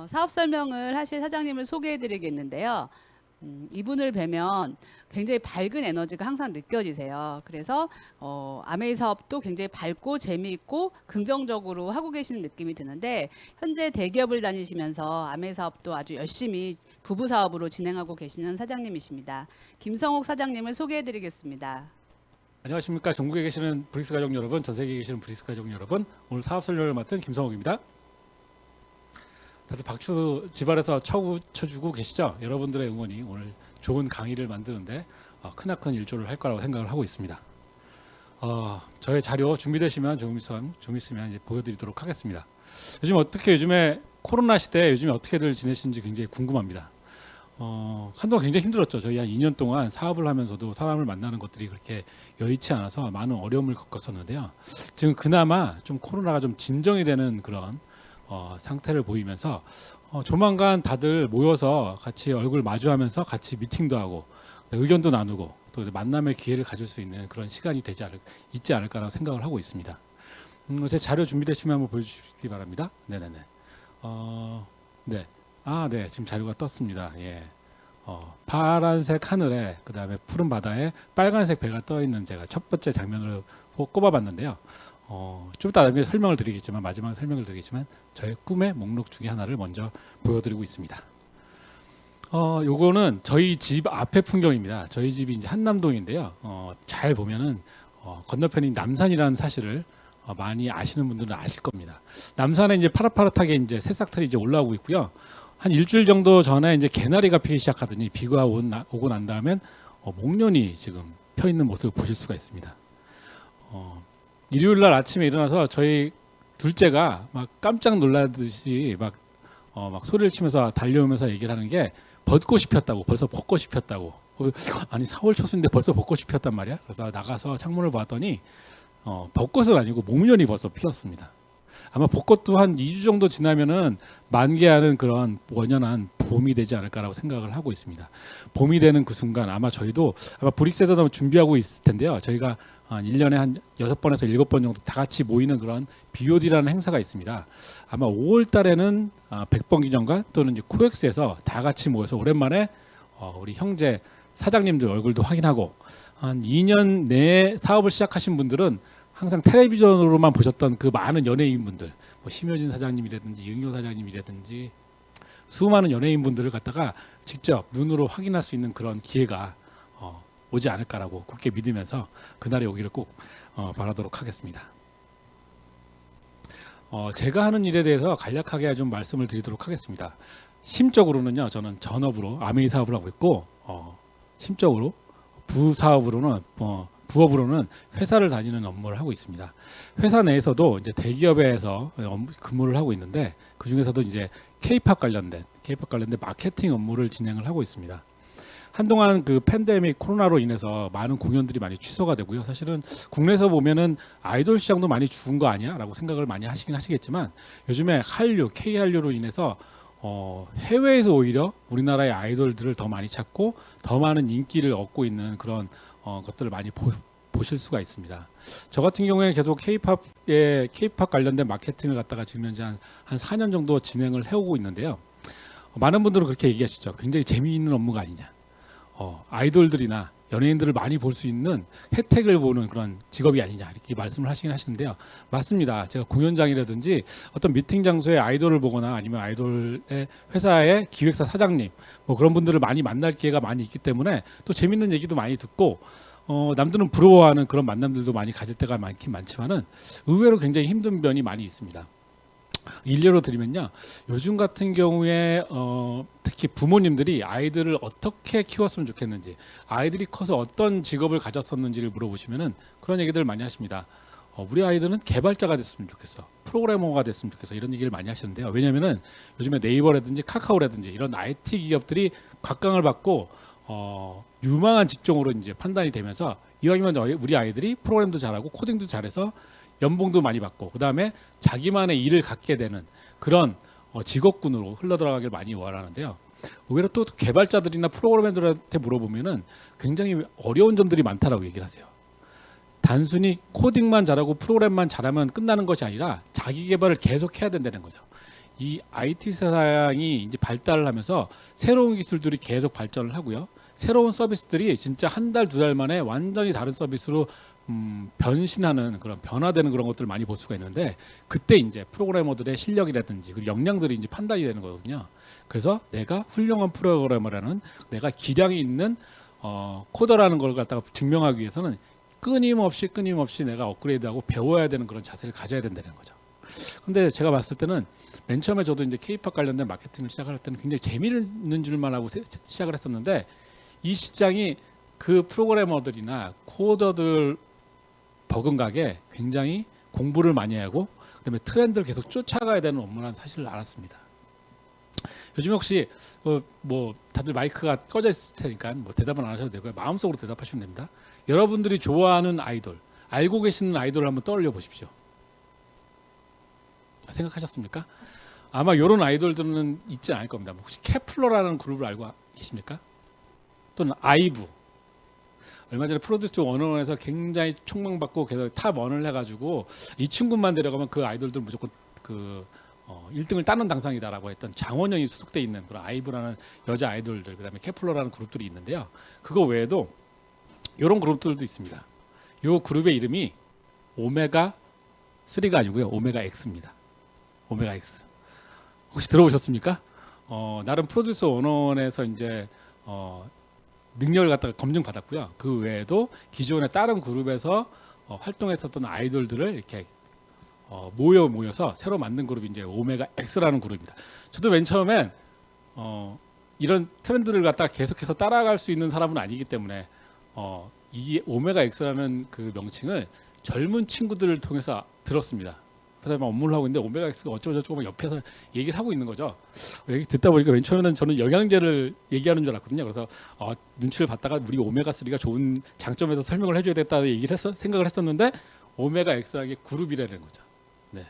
사업 설명을 하실 사장님을 소개해 드리겠는데요. 이분을 뵈면 굉장히 밝은 에너지가 항상 느껴지세요. 그래서 아메이 사업도 굉장히 밝고 재미있고 긍정적으로 하고 계시는 느낌이 드는데 현재 대기업을 다니시면서 아메이 사업도 아주 열심히 부부 사업으로 진행하고 계시는 사장님이십니다. 김성옥 사장님을 소개해 드리겠습니다. 안녕하십니까. 전국에 계시는 브릭스 가족 여러분, 전 세계에 계시는 브릭스 가족 여러분, 오늘 사업 설명을 맡은 김성욱입니다. 다들 박수 집안에서 쳐주고 계시죠? 여러분들의 응원이 오늘 좋은 강의를 만드는데 크나큰 일조를 할 거라고 생각을 하고 있습니다. 저의 자료 준비되시면 좀 있으면 이제 보여드리도록 하겠습니다. 요즘에 코로나 시대에 요즘에 어떻게들 지내시는지 굉장히 궁금합니다. 한동안 굉장히 힘들었죠. 저희 한 2년 동안 사업을 하면서도 사람을 만나는 것들이 그렇게 여의치 않아서 많은 어려움을 겪었었는데요. 지금 그나마 좀 코로나가 좀 진정이 되는 그런 상태를 보이면서 조만간 다들 모여서 같이 얼굴 마주하면서 같이 미팅도 하고 의견도 나누고 또 만남의 기회를 가질 수 있는 그런 시간이 있지 않을까라고 생각을 하고 있습니다. 제 자료 준비되시면 한번 보여주시기 바랍니다. 네네네. 네. 네. 지금 자료가 떴습니다. 예. 파란색 하늘에 그다음에 푸른 바다에 빨간색 배가 떠 있는 제가 첫 번째 장면으로 꼽아봤는데요. 좀 이따 나중에 마지막에 설명을 드리겠지만 저의 꿈의 목록 중에 하나를 먼저 보여드리고 있습니다. 요거는 저희 집 앞의 풍경입니다. 저희 집이 이제 한남동인데요. 잘 보면은 건너편이 남산이라는 사실을 많이 아시는 분들은 아실 겁니다. 남산에 이제 파릇파릇하게 이제 새싹들이 이제 올라오고 있고요. 한 일주일 정도 전에 이제 개나리가 피기 시작하더니 비가 오고 난 다음엔 목련이 지금 펴 있는 모습을 보실 수가 있습니다. 일요일 날 아침에 일어나서 저희 둘째가 막 깜짝 놀라듯이 막 소리를 치면서 달려오면서 얘기를 하는 게 벚꽃이 폈다고, 벌써 벚꽃이 폈다고. 아니 4월 초순인데 벌써 벚꽃이 폈단 말이야. 그래서 나가서 창문을 봤더니 벚꽃은 아니고 목련이 벌써 피었습니다. 아마 벚꽃도 한 2주 정도 지나면은 만개하는 그런 원연한 봄이 되지 않을까라고 생각을 하고 있습니다. 봄이 되는 그 순간 아마 저희도 아마 브릭스에서도 준비하고 있을 텐데요. 저희가 한 1년에 한 6번에서 7번 정도 다 같이 모이는 그런 BOD라는 행사가 있습니다. 아마 5월 달에는 100번 기념관 또는 이제 코엑스에서 다 같이 모여서 오랜만에 우리 형제 사장님들 얼굴도 확인하고 한 2년 내에 사업을 시작하신 분들은 항상 텔레비전으로만 보셨던 그 많은 연예인분들, 뭐 심효진 사장님이라든지 이은효 사장님이라든지 수많은 연예인분들을 갖다가 직접 눈으로 확인할 수 있는 그런 기회가 오지 않을까라고 굳게 믿으면서 그날이 오기를 꼭 바라도록 하겠습니다. 제가 하는 일에 대해서 간략하게 좀 말씀을 드리도록 하겠습니다. 심적으로는요, 저는 전업으로 아메이 사업을 하고 있고, 심적으로 부업으로는 회사를 다니는 업무를 하고 있습니다. 회사 내에서도 이제 대기업에서 근무를 하고 있는데 그 중에서도 이제 K-팝 관련된 마케팅 업무를 진행을 하고 있습니다. 한동안 그 팬데믹 코로나로 인해서 많은 공연들이 많이 취소가 되고요. 사실은 국내에서 보면은 아이돌 시장도 많이 죽은 거 아니야라고 생각을 많이 하시긴 하시겠지만 요즘에 K-한류로 인해서 해외에서 오히려 우리나라의 아이돌들을 더 많이 찾고 더 많은 인기를 얻고 있는 그런 것들을 많이 보실 수가 있습니다. 저 같은 경우에 계속 K-팝 관련된 마케팅을 갖다가 지금 현재 한 4년 정도 진행을 해오고 있는데요. 많은 분들은 그렇게 얘기하시죠. 굉장히 재미있는 업무가 아니냐. 아이돌들이나 연예인들을 많이 볼 수 있는 혜택을 보는 그런 직업이 아니냐 이렇게 말씀을 하시긴 하시는데요. 맞습니다. 제가 공연장이라든지 어떤 미팅 장소에 아이돌을 보거나 아니면 아이돌의 회사의 기획사 사장님 뭐 그런 분들을 많이 만날 기회가 많이 있기 때문에 또 재밌는 얘기도 많이 듣고 남들은 부러워하는 그런 만남들도 많이 가질 때가 많긴 많지만은 의외로 굉장히 힘든 면이 많이 있습니다. 일례로 드리면요, 요즘 같은 경우에 특히 부모님들이 아이들을 어떻게 키웠으면 좋겠는지, 아이들이 커서 어떤 직업을 가졌었는지를 물어보시면은 그런 얘기들 많이 하십니다. 우리 아이들은 개발자가 됐으면 좋겠어, 프로그래머가 됐으면 좋겠어, 이런 얘기를 많이 하시는데요. 왜냐하면은 요즘에 네이버라든지 카카오라든지 이런 IT 기업들이 각광을 받고 유망한 직종으로 이제 판단이 되면서 이왕이면 우리 아이들이 프로그램도 잘하고 코딩도 잘해서 연봉도 많이 받고 그 다음에 자기만의 일을 갖게 되는 그런 직업군으로 흘러들어가길 많이 원하는데요. 의외로 또 개발자들이나 프로그래머들한테 물어보면은 굉장히 어려운 점들이 많다라고 얘기를 하세요. 단순히 코딩만 잘하고 프로그램만 잘하면 끝나는 것이 아니라 자기 개발을 계속 해야 된다는 거죠. 이 IT 세상이 이제 발달을 하면서 새로운 기술들이 계속 발전을 하고요. 새로운 서비스들이 진짜 한 달, 두 달 만에 완전히 다른 서비스로 변신하는 그런 변화되는 그런 것들을 많이 볼 수가 있는데 그때 이제 프로그래머들의 실력이라든지 그리고 역량들이 이제 판단이 되는 거거든요. 그래서 내가 훌륭한 프로그래머라는 내가 기량이 있는 코더라는 걸 갖다가 증명하기 위해서는 끊임없이 내가 업그레이드하고 배워야 되는 그런 자세를 가져야 된다는 거죠. 근데 제가 봤을 때는 맨 처음에 저도 이제 K-팝 관련된 마케팅을 시작할 때는 굉장히 재미있는 줄만 알고 시작을 했었는데 이 시장이 그 프로그래머들이나 코더들 버금가게 굉장히 공부를 많이 하고 그다음에 트렌드를 계속 쫓아가야 되는 업무라는 사실을 알았습니다. 요즘 혹시 뭐 다들 마이크가 꺼져 있을 테니까 뭐 대답은 안 하셔도 되고요. 마음속으로 대답하시면 됩니다. 여러분들이 좋아하는 아이돌, 알고 계시는 아이돌을 한번 떠올려 보십시오. 생각하셨습니까? 아마 이런 아이돌들은 있지 않을 겁니다. 혹시 케플러라는 그룹을 알고 계십니까? 또는 아이브. 얼마 전에 프로듀스 101에서 굉장히 촉망받고 계속 탑 1을 해가지고 이 친구만 데려가면 그 아이돌들 무조건 그 1등을 따는 당상이다라고 했던 장원영이 소속돼 있는 그런 아이브라는 여자 아이돌들, 그다음에 케플러라는 그룹들이 있는데요. 그거 외에도 이런 그룹들도 있습니다. 이 그룹의 이름이 오메가 3가 아니고요, 오메가 X입니다. 오메가 X. 혹시 들어보셨습니까? 나름 프로듀서 101에서 이제 능력을 갖다가 검증받았고요. 그 외에도 기존의 다른 그룹에서 활동했었던 아이돌들을 이렇게 모여서 새로 만든 그룹이 이제 오메가 X라는 그룹입니다. 저도 맨 처음엔 이런 트렌드를 갖다가 계속해서 따라갈 수 있는 사람은 아니기 때문에 이 오메가 X라는 그 명칭을 젊은 친구들을 통해서 들었습니다. 그래서 막 업무를 하고 있는데 오메가 X가 어쩌고저쩌고 막 옆에서 얘기를 하고 있는 거죠. 얘기 듣다 보니까 맨 처음에는 저는 영양제를 얘기하는 줄 알았거든요. 그래서 눈치를 봤다가 우리 오메가 3가 좋은 장점에서 설명을 해줘야 겠다 얘기를 생각을 했었는데 오메가 X라는 게 그룹이라는 거죠. 네.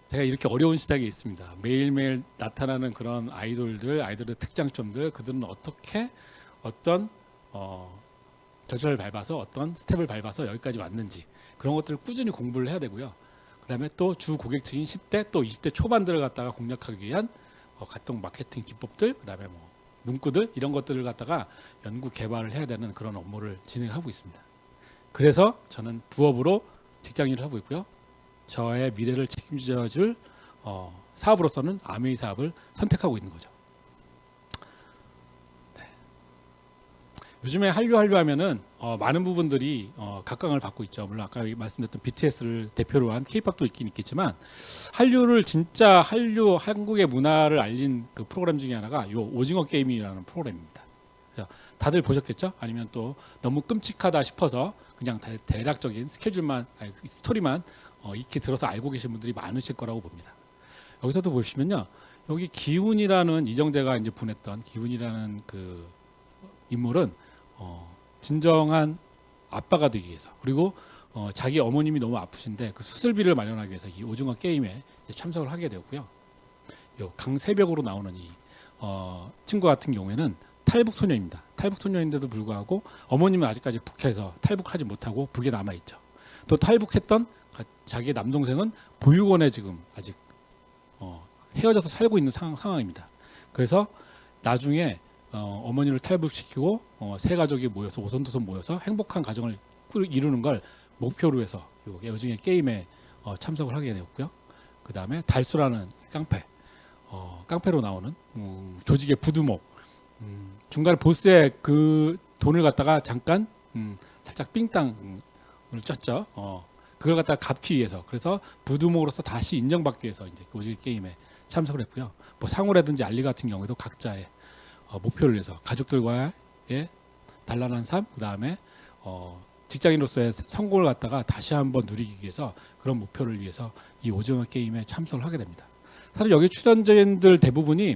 제가 이렇게 어려운 시작이 있습니다. 매일매일 나타나는 그런 아이돌의 특장점들, 그들은 어떻게 어떤 절차를 밟아서 어떤 스텝을 밟아서 여기까지 왔는지 그런 것들을 꾸준히 공부를 해야 되고요. 그다음에 또 주 고객층인 10대 또 20대 초반들을 갖다가 공략하기 위한 각종 마케팅 기법들, 그다음에 뭐 문구들 이런 것들을 갖다가 연구 개발을 해야 되는 그런 업무를 진행하고 있습니다. 그래서 저는 부업으로 직장 일을 하고 있고요. 저의 미래를 책임져줄 사업으로서는 아메이 사업을 선택하고 있는 거죠. 네. 요즘에 한류 하면은 많은 부분들이 각광을 받고 있죠. 물론 아까 말씀드렸던 BTS를 대표로 한 K-팝도 있긴 있겠지만 한류를 진짜 한국의 문화를 알린 그 프로그램 중에 하나가 요 오징어 게임이라는 프로그램입니다. 다들 보셨겠죠? 아니면 또 너무 끔찍하다 싶어서 그냥 대략적인 스토리만 익히 들어서 알고 계신 분들이 많으실 거라고 봅니다. 여기서도 보시면요, 여기 기훈이라는 이정재가 이제 보냈던 기훈이라는 그 인물은 진정한 아빠가 되기 위해서, 그리고 자기 어머님이 너무 아프신데 그 수술비를 마련하기 위해서 이 오징어 게임에 이제 참석을 하게 되었고요. 요 강새벽으로 나오는 이 친구 같은 경우에는 탈북 소녀입니다. 탈북 소녀인데도 불구하고 어머님은 아직까지 북해서 탈북하지 못하고 북에 남아 있죠. 또 탈북했던 자기 남동생은 보육원에 지금 아직 헤어져서 살고 있는 상황입니다. 그래서 나중에 어머니를 탈북시키고 세 가족이 모여서 오손도손 모여서 행복한 가정을 이루는 걸 목표로 해서 오징어 게임에 참석을 하게 되었고요. 그 다음에 달수라는 깡패로 나오는 조직의 부두목, 중간에 보스의 그 돈을 갖다가 잠깐 살짝 삥땅을 쪘죠. 그걸 갖다가 갚기 위해서, 그래서 부두목으로서 다시 인정받기 위해서 이제 오징어 게임에 참석을 했고요. 뭐 상호라든지 알리 같은 경우에도 각자의 목표를 위해서 가족들과의 단란한 삶, 그 다음에 직장인으로서의 성공을 갖다가 다시 한번 누리기 위해서 그런 목표를 위해서 이 오징어 게임에 참석을 하게 됩니다. 사실 여기 출연진들 대부분이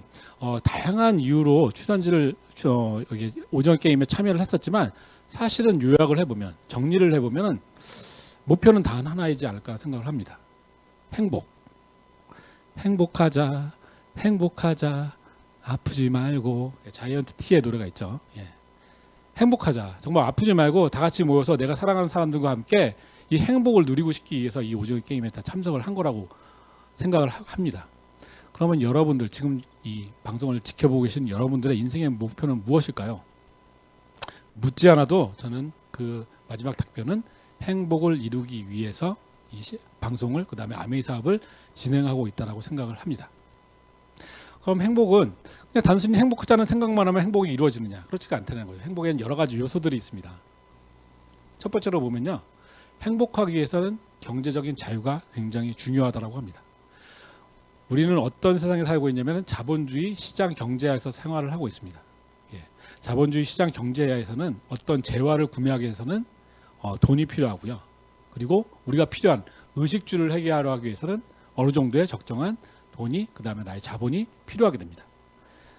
다양한 이유로 여기 오징어 게임에 참여를 했었지만 사실은 요약을 해보면, 정리를 해보면 목표는 단 하나이지 않을까 생각을 합니다. 행복하자, 아프지 말고. 자이언트 T의 노래가 있죠. 예. 행복하자, 정말 아프지 말고 다 같이 모여서 내가 사랑하는 사람들과 함께 이 행복을 누리고 싶기 위해서 이 오징어 게임에 다 참석을 한 거라고 생각을 합니다. 그러면 여러분들 지금 이 방송을 지켜보고 계신 여러분들의 인생의 목표는 무엇일까요? 묻지 않아도 저는 그 마지막 답변은 행복을 이루기 위해서 이 방송을 그 다음에 아메이 사업을 진행하고 있다라고 생각을 합니다. 그럼 행복은 그냥 단순히 행복하자는 생각만 하면 행복이 이루어지느냐? 그렇지가 않다는 거예요. 행복에는 여러 가지 요소들이 있습니다. 첫 번째로 보면요, 행복하기 위해서는 경제적인 자유가 굉장히 중요하다고 합니다. 우리는 어떤 세상에 살고 있냐면 자본주의 시장 경제하에서 생활을 하고 있습니다. 예. 자본주의 시장 경제하에서는 어떤 재화를 구매하기 위해서는 돈이 필요하고요. 그리고 우리가 필요한 의식주를 해결하기 위해서는 어느 정도의 적정한 돈이, 그 다음에 나의 자본이 필요하게 됩니다.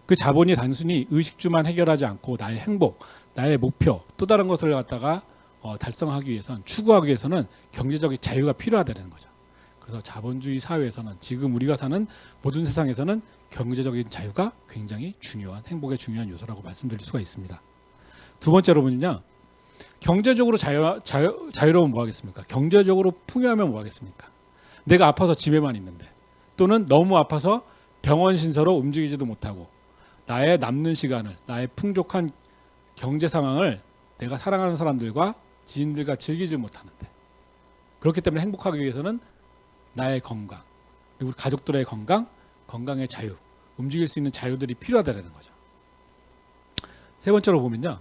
그 자본이 단순히 의식주만 해결하지 않고 나의 행복, 나의 목표, 또 다른 것을 갖다가 달성하기 위해서는, 추구하기 위해서는 경제적인 자유가 필요하다는 거죠. 그래서 자본주의 사회에서는, 지금 우리가 사는 모든 세상에서는 경제적인 자유가 굉장히 중요한, 행복의 중요한 요소라고 말씀드릴 수가 있습니다. 두 번째로 보면요, 경제적으로 자유로우면 뭐 하겠습니까? 경제적으로 풍요하면 뭐 하겠습니까? 내가 아파서 집에만 있는데, 또는 너무 아파서 병원 신서로 움직이지도 못하고 나의 남는 시간을, 나의 풍족한 경제 상황을 내가 사랑하는 사람들과 지인들과 즐기지 못하는데, 그렇기 때문에 행복하기 위해서는 나의 건강, 그리고 우리 가족들의 건강, 건강의 자유, 움직일 수 있는 자유들이 필요하다는 거죠. 세 번째로 보면요,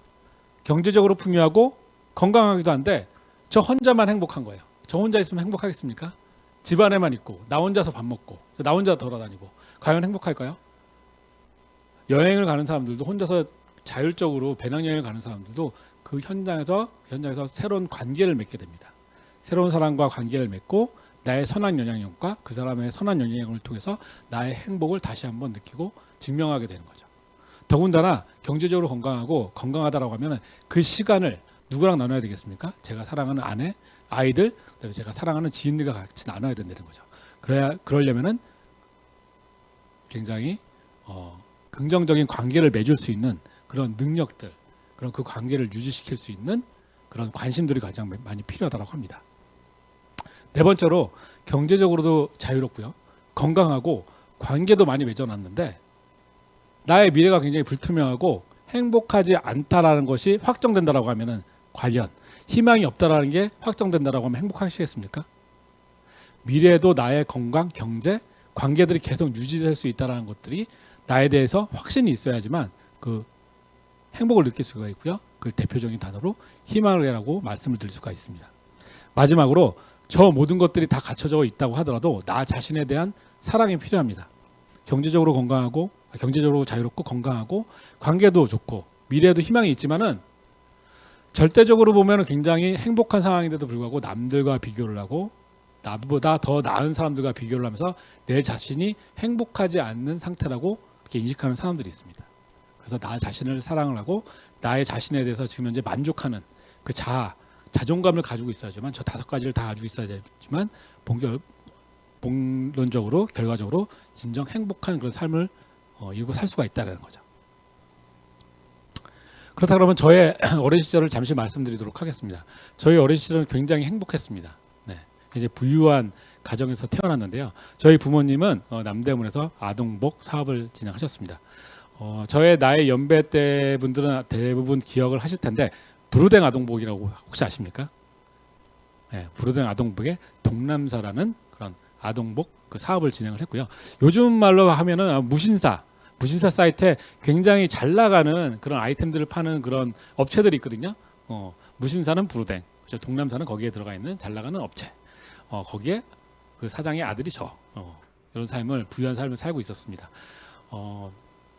경제적으로 풍요하고 건강하기도 한데 저 혼자만 행복한 거예요. 저 혼자 있으면 행복하겠습니까? 집 안에만 있고 나 혼자서 밥 먹고 나 혼자 돌아다니고 과연 행복할까요? 여행을 가는 사람들도, 혼자서 자율적으로 배낭여행을 가는 사람들도 그 현장에서 새로운 관계를 맺게 됩니다. 새로운 사람과 관계를 맺고 나의 선한 영향력과 그 사람의 선한 영향력을 통해서 나의 행복을 다시 한번 느끼고 증명하게 되는 거죠. 더군다나 경제적으로 건강하고 건강하다라고 하면 그 시간을 누구랑 나눠야 되겠습니까? 제가 사랑하는 아내, 아이들, 그다음에 제가 사랑하는 지인들과 같이 나눠야 된다는 거죠. 그러려면은 굉장히 긍정적인 관계를 맺을 수 있는 그런 능력들, 그런 그 관계를 유지시킬 수 있는 그런 관심들이 가장 많이 필요하다고 합니다. 네 번째로 경제적으로도 자유롭고요, 건강하고 관계도 많이 맺어놨는데 나의 미래가 굉장히 불투명하고 행복하지 않다라는 것이 확정된다라고 하면은, 관련 희망이 없다라는 게 확정된다라고 하면 행복하시겠습니까? 미래에도 나의 건강, 경제, 관계들이 계속 유지될 수 있다라는 것들이 나에 대해서 확신이 있어야지만 그 행복을 느낄 수가 있고요. 그 대표적인 단어로 희망이라고 말씀을 드릴 수가 있습니다. 마지막으로 저 모든 것들이 다 갖춰져 있다고 하더라도 나 자신에 대한 사랑이 필요합니다. 경제적으로 건강하고, 경제적으로 자유롭고 건강하고 관계도 좋고 미래에도 희망이 있지만은 절대적으로 보면 굉장히 행복한 상황인데도 불구하고 남들과 비교를 하고 나보다 더 나은 사람들과 비교를 하면서 내 자신이 행복하지 않는 상태라고 이렇게 인식하는 사람들이 있습니다. 그래서 나 자신을 사랑을 하고 나의 자신에 대해서 지금 현재 만족하는 그 자존감을 가지고 있어야지만, 저 5가지를 다 가지고 있어야지만 본론적으로, 결과적으로 진정 행복한 그런 삶을 이루고 살 수가 있다는 거죠. 그렇다 그러면 저의 어린 시절을 잠시 말씀드리도록 하겠습니다. 저희 어린 시절은 굉장히 행복했습니다. 네, 이제 부유한 가정에서 태어났는데요. 저희 부모님은 남대문에서 아동복 사업을 진행하셨습니다. 저의 나이 연배 때 분들은 대부분 기억을 하실 텐데 부르댕 아동복이라고 혹시 아십니까? 네, 부르댕 아동복의 동남사라는 그런 아동복 그 사업을 진행을 했고요. 요즘 말로 하면은 무신사 사이트에 굉장히 잘 나가는 그런 아이템들을 파는 그런 업체들이 있거든요. 무신사는 부르댕, 동남사는 거기에 들어가 있는 잘 나가는 업체. 거기에 그 사장의 아들이 이런 삶을, 부유한 삶을 살고 있었습니다.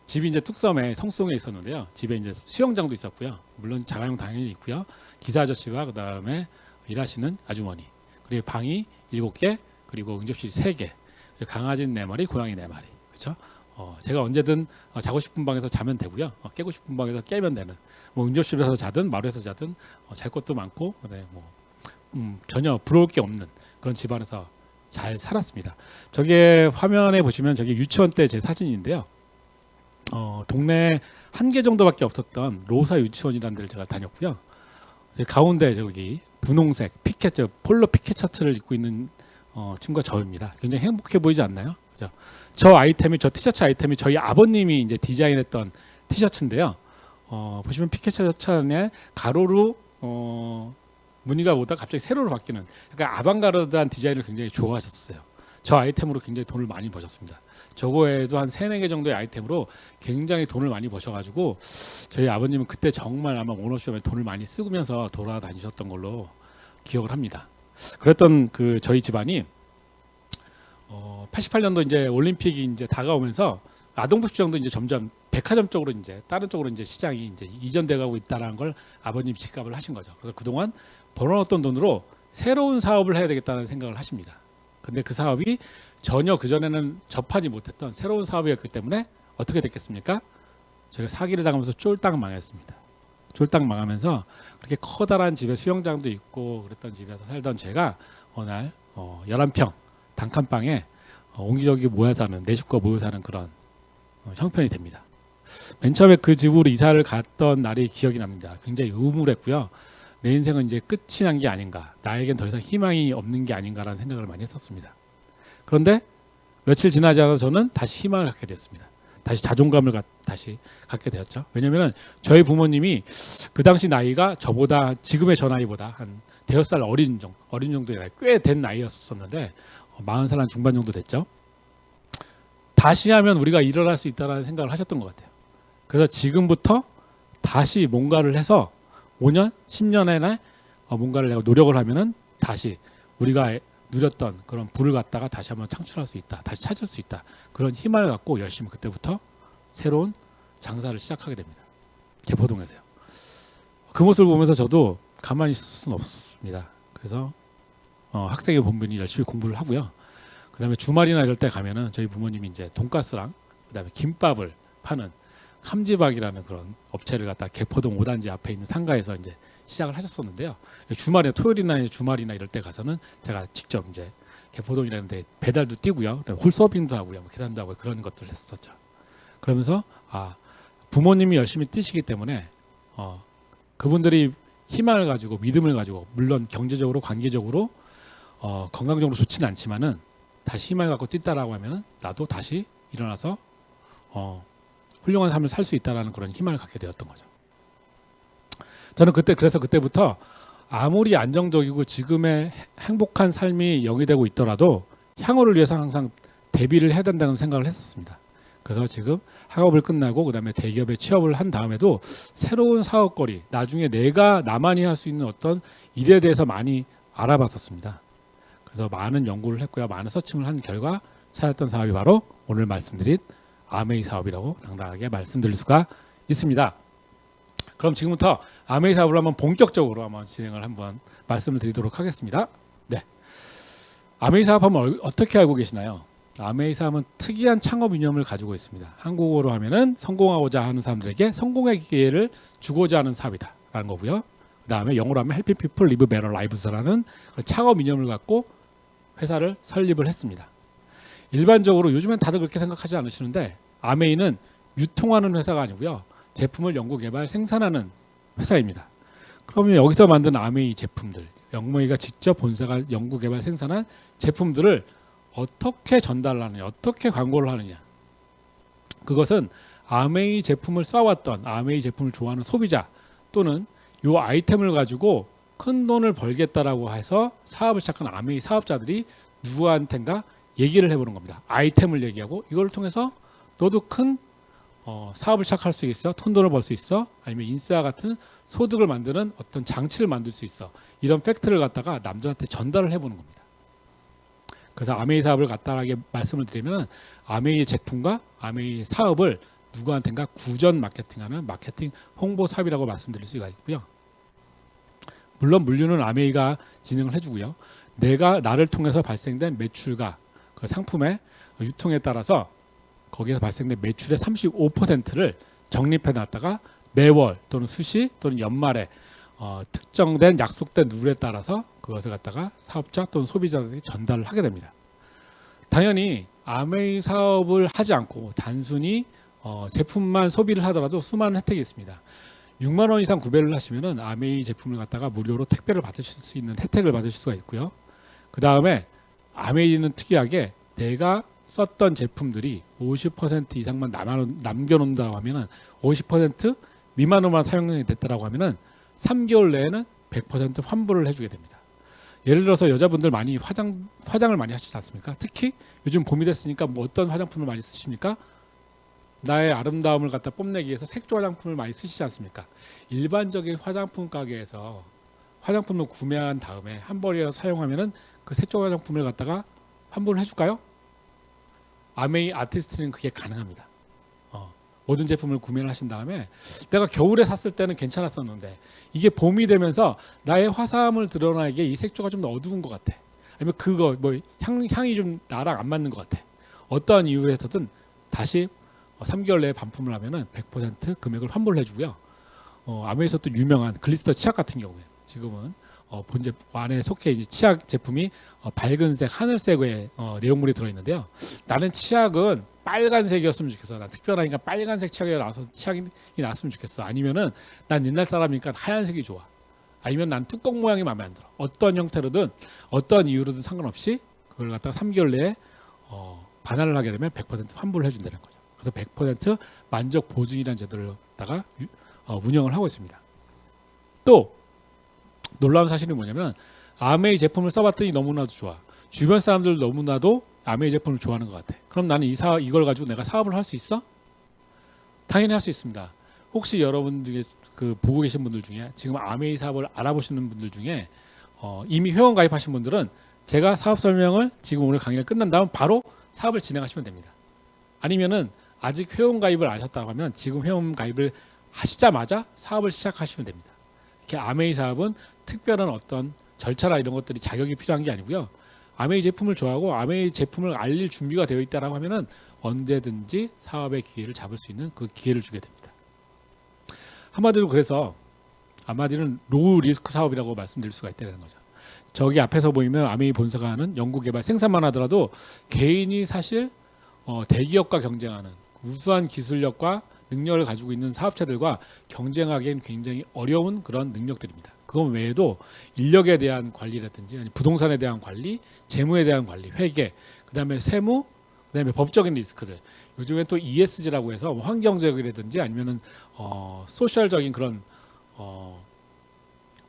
집이 이제 뚝섬에 성수동에 있었는데요. 집에 이제 수영장도 있었고요. 물론 자가용 당연히 있고요. 기사 아저씨와 그 다음에 일하시는 아주머니, 그리고 방이 7개, 그리고 응접실이 3개, 강아지 4마리, 고양이 4마리. 그렇죠? 제가 언제든 자고 싶은 방에서 자면 되고요. 깨고 싶은 방에서 깨면 되는, 뭐 응접실에서 자든 마루에서 자든 잘 것도 많고, 전혀 부러울 게 없는 그런 집안에서 잘 살았습니다. 저게 화면에 보시면 저게 유치원 때 제 사진인데요. 동네에 1개 정도밖에 없었던 로사 유치원이라는 데를 제가 다녔고요. 가운데 저기 분홍색 피켓, 폴로 피켓 셔츠를 입고 있는 친구가 저입니다. 굉장히 행복해 보이지 않나요? 그죠? 저 티셔츠 아이템이 저희 아버님이 이제 디자인했던 티셔츠인데요. 보시면 피켓 셔츠 안에 가로로 무늬가 오다 갑자기 세로로 바뀌는 약간 아방가르드한 디자인을 굉장히 좋아하셨어요. 저 아이템으로 굉장히 돈을 많이 버셨습니다. 저거에도 한 3, 4개 정도의 아이템으로 굉장히 돈을 많이 버셔가지고 저희 아버님은 그때 정말 아마 오너쇼에 돈을 많이 쓰면서 돌아다니셨던 걸로 기억을 합니다. 그랬던 그 저희 집안이 88년도 이제 올림픽이 이제 다가오면서 아동복지장도 이제 점점 백화점 쪽으로 이제 다른 쪽으로 이제 시장이 이제 이전돼 가고 있다라는 걸 아버님 직감을 하신 거죠. 그래서 그동안 벌어놨던 돈으로 새로운 사업을 해야 되겠다는 생각을 하십니다. 근데 그 사업이 전혀 그전에는 접하지 못했던 새로운 사업이었기 때문에 어떻게 됐겠습니까? 저희가 사기를 당하면서 쫄딱 망했습니다. 쫄딱 망하면서 그렇게 커다란 집에 수영장도 있고 그랬던 집에서 살던 제가 어느 날 11평 단칸방에 옹기종기 모여 사는 네 식구가 모여 사는 그런 형편이 됩니다. 맨 처음에 그 집으로 이사를 갔던 날이 기억이 납니다. 굉장히 우물했고요. 내 인생은 이제 끝이 난 게 아닌가, 나에겐 더 이상 희망이 없는 게 아닌가라는 생각을 많이 했었습니다. 그런데 며칠 지나지 않아서 저는 다시 희망을 갖게 되었습니다. 다시 자존감을 다시 갖게 되었죠. 왜냐하면 저희 부모님이 그 당시 나이가 저보다 지금의 저 나이보다 한 대여섯 살 어린 정도의 나이, 꽤 된 나이였었는데 40살 한 중반 정도 됐죠. 다시 하면 우리가 일어날 수 있다는 생각을 하셨던 것 같아요. 그래서 지금부터 다시 뭔가를 해서 5년, 10년 안에 뭔가를 내가 노력을 하면은 다시 우리가 누렸던 그런 부를 갖다가 다시 한번 창출할 수 있다. 다시 찾을 수 있다. 그런 힘을 갖고 열심히 그때부터 새로운 장사를 시작하게 됩니다. 개포동에서요. 그 모습을 보면서 저도 가만히 있을 수는 없습니다. 그래서 학생의 본분이 열심히 공부를 하고요. 그다음에 주말이나 이럴 때 가면은 저희 부모님이 이제 돈가스랑 그다음에 김밥을 파는 캄지박이라는 그런 업체를 갖다 개포동 5단지 앞에 있는 상가에서 이제 시작을 하셨었는데요. 주말에 토요일이나 주말이나 이럴 때 가서는 제가 직접 이제 개포동이라는 데 배달도 뛰고요. 홀서빙도 하고요. 계산도 하고 그런 것들을 했었죠. 그러면서 부모님이 열심히 뛰시기 때문에 그분들이 희망을 가지고 믿음을 가지고 물론 경제적으로 관계적으로 건강적으로 좋지는 않지만은 다시 희망을 갖고 뛰다라고 하면은 나도 다시 일어나서 훌륭한 삶을 살 수 있다라는 그런 희망을 갖게 되었던 거죠. 저는 그래서 그때부터 아무리 안정적이고 지금의 행복한 삶이 영위되고 있더라도 향후를 위해서 항상 대비를 해야 된다는 생각을 했었습니다. 그래서 지금 학업을 끝나고 그다음에 대기업에 취업을 한 다음에도 새로운 사업거리, 나중에 내가 나만이 할 수 있는 어떤 일에 대해서 많이 알아봤었습니다. 그래서 많은 연구를 했고요. 많은 서칭을 한 결과 찾았던 사업이 바로 오늘 말씀드린 아메이 사업이라고 당당하게 말씀드릴 수가 있습니다. 그럼 지금부터 아메이 사업을 한번 본격적으로 한번 진행을 한번 말씀을 드리도록 하겠습니다. 네, 아메이 사업 한번 어떻게 알고 계시나요? 아메이 사업은 특이한 창업 이념을 가지고 있습니다. 한국어로 하면은 성공하고자 하는 사람들에게 성공의 기회를 주고자 하는 사업이다라는 거고요. 그 다음에 영어로 하면 Helping People Live Better Lives라는 창업 이념을 갖고 회사를 설립을 했습니다. 일반적으로 요즘엔 다들 그렇게 생각하지 않으시는데 아메이는 유통하는 회사가 아니고요. 제품을 연구 개발 생산하는 회사입니다. 그러면 여기서 만든 아메이 제품들, 영메이가 직접 본사가 연구 개발 생산한 제품들을 어떻게 전달하느냐, 어떻게 광고를 하느냐. 그것은 아메이 제품을 써왔던 아메이 제품을 좋아하는 소비자 또는 이 아이템을 가지고 큰 돈을 벌겠다라고 해서 사업을 시작한 아메이 사업자들이 누구한텐가 얘기를 해보는 겁니다. 아이템을 얘기하고 이걸 통해서 너도 큰 사업을 시작할 수 있어, 큰 돈을 벌 수 있어, 아니면 인싸 같은 소득을 만드는 어떤 장치를 만들 수 있어. 이런 팩트를 갖다가 남들한테 전달을 해보는 겁니다. 그래서 아메이 사업을 간단하게 말씀을 드리면 아메이 제품과 아메이 사업을 누구한테인가 구전 마케팅하는 마케팅 홍보 사업이라고 말씀드릴 수가 있고요. 물론 물류는 아메이가 진행을 해주고요. 내가 나를 통해서 발생된 매출과 그 상품의 유통에 따라서 거기에서 발생된 매출의 35%를 적립해 놨다가 매월 또는 수시 또는 연말에 특정된 약속된 룰에 따라서 그것을 갖다가 사업자 또는 소비자들에게 전달을 하게 됩니다. 당연히 아메이 사업을 하지 않고 단순히 제품만 소비를 하더라도 수많은 혜택이 있습니다. 6만 원 이상 구매를 하시면은 아메이 제품을 갖다가 무료로 택배를 받으실 수 있는 혜택을 받으실 수가 있고요. 그 다음에 아메이는 특이하게 내가 썼던 제품들이 50% 이상만 남겨놓는다고 하면은 50% 미만으로만 사용이 됐다라고 하면은 3개월 내에는 100% 환불을 해주게 됩니다. 예를 들어서 여자분들 많이 화장을 많이 하시지 않습니까? 특히 요즘 봄이 됐으니까 뭐 어떤 화장품을 많이 쓰십니까? 나의 아름다움을 갖다 뽐내기 위해서 색조 화장품을 많이 쓰시지 않습니까? 일반적인 화장품 가게에서 화장품을 구매한 다음에 한 벌이라도 사용하면은 그 색조 화장품을 갖다가 환불을 해줄까요? 아메이 아티스트는 그게 가능합니다. 모든 제품을 구매를 하신 다음에 내가 겨울에 샀을 때는 괜찮았었는데 이게 봄이 되면서 나의 화사함을 드러나기에 이 색조가 좀 더 어두운 것 같아. 아니면 그거 뭐 향이 좀 나랑 안 맞는 것 같아. 어떠한 이유에서든 다시 3개월 내에 반품을 하면은 100% 금액을 환불을 해주고요. 아메이에서 또 유명한 글리스터 치약 같은 경우에 지금은 본제 안에 속해 있는 치약 제품이 밝은색, 하늘색의 내용물이 들어있는데요. 나는 치약은 빨간색이었으면 좋겠어. 난 특별하니까 빨간색 치약이 나왔으면 좋겠어. 아니면은 난 옛날 사람이니까 하얀색이 좋아. 아니면 난 뚜껑 모양이 마음에 안 들어. 어떤 형태로든 어떤 이유로든 상관없이 그걸 갖다가 3개월 내에 반환을 하게 되면 100% 환불을 해준다는 거죠. 그래서 100% 만족 보증이라는 제도를 갖다가 운영을 하고 있습니다. 또 놀라운 사실이 뭐냐면 아메이 제품을 써봤더니 너무나도 좋아. 주변 사람들 너무나도 아메이 제품을 좋아하는 것 같아. 그럼 나는 이걸 가지고 내가 사업을 할 수 있어? 당연히 할 수 있습니다. 혹시 여러분 중에 보고 계신 분들 중에 지금 아메이 사업을 알아보시는 분들 중에 이미 회원 가입하신 분들은 제가 사업 설명을 지금 오늘 강의가 끝난 다음 바로 사업을 진행하시면 됩니다. 아니면은 아직 회원 가입을 안 하셨다고 하면 지금 회원 가입을 하시자마자 사업을 시작하시면 됩니다. 이렇게 아메이 사업은 특별한 어떤 절차나 이런 것들이 자격이 필요한 게 아니고요. 아메이 제품을 좋아하고 아메이 제품을 알릴 준비가 되어 있다라고 하면은 언제든지 사업의 기회를 잡을 수 있는 그 기회를 주게 됩니다. 한마디로 그래서 아마디는 로우 리스크 사업이라고 말씀드릴 수가 있다는 거죠. 저기 앞에서 보이면 아메이 본사가 하는 연구개발 생산만 하더라도 개인이 사실 대기업과 경쟁하는 우수한 기술력과 능력을 가지고 있는 사업체들과 경쟁하기엔 굉장히 어려운 그런 능력들입니다. 그것 외에도 인력에 대한 관리라든지 아니 부동산에 대한 관리, 재무에 대한 관리, 회계, 그다음에 세무, 그다음에 법적인 리스크들. 요즘에 또 ESG라고 해서 환경적이라든지 아니면은 소셜적인 그런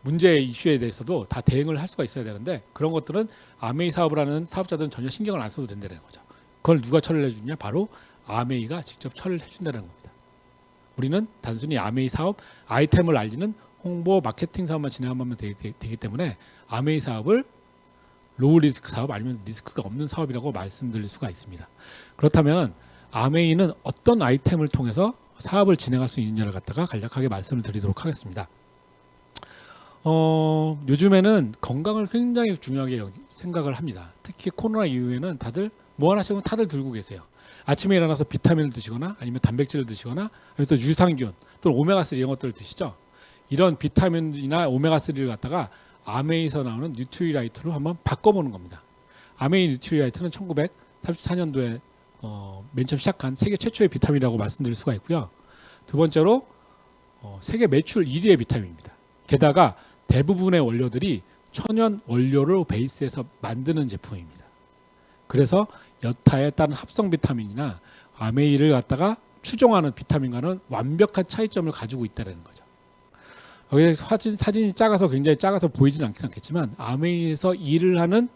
문제 이슈에 대해서도 다 대응을 할 수가 있어야 되는데 그런 것들은 아메이 사업을 하는 사업자들은 전혀 신경을 안 써도 된다는 거죠. 그걸 누가 처리를 해주냐? 바로 아메이가 직접 처리를 해준다는 겁니다. 우리는 단순히 아메이 사업 아이템을 알리는 홍보 마케팅 사업만 진행하면 되기 때문에 아메이 사업을 로우 리스크 사업 아니면 리스크가 없는 사업이라고 말씀드릴 수가 있습니다. 그렇다면 아메이는 어떤 아이템을 통해서 사업을 진행할 수 있느냐를 갖다가 간략하게 말씀을 드리도록 하겠습니다. 요즘에는 건강을 굉장히 중요하게 생각을 합니다. 특히 코로나 이후에는 다들 뭐 하나씩은 다들 들고 계세요. 아침에 일어나서 비타민을 드시거나 아니면 단백질을 드시거나 아니면 또 유산균 또는 오메가3 이런 것들을 드시죠. 이런 비타민이나 오메가3를 갖다가 아메이에서 나오는 뉴트리라이트로 한번 바꿔보는 겁니다. 아메이 뉴트리라이트는 1934년도에 맨 처음 시작한 세계 최초의 비타민이라고 말씀드릴 수가 있고요. 두 번째로 세계 매출 1위의 비타민입니다. 게다가 대부분의 원료들이 천연 원료를 베이스에서 만드는 제품입니다. 그래서 여타의 다른 합성 비타민이나 아메이를 갖다가 추종하는 비타민과는 완벽한 차이점을 가지고 있다는 거죠. 여기 사진이 작아서 굉장히 작아서 보이진 않겠지만 아메이에서 일을 하는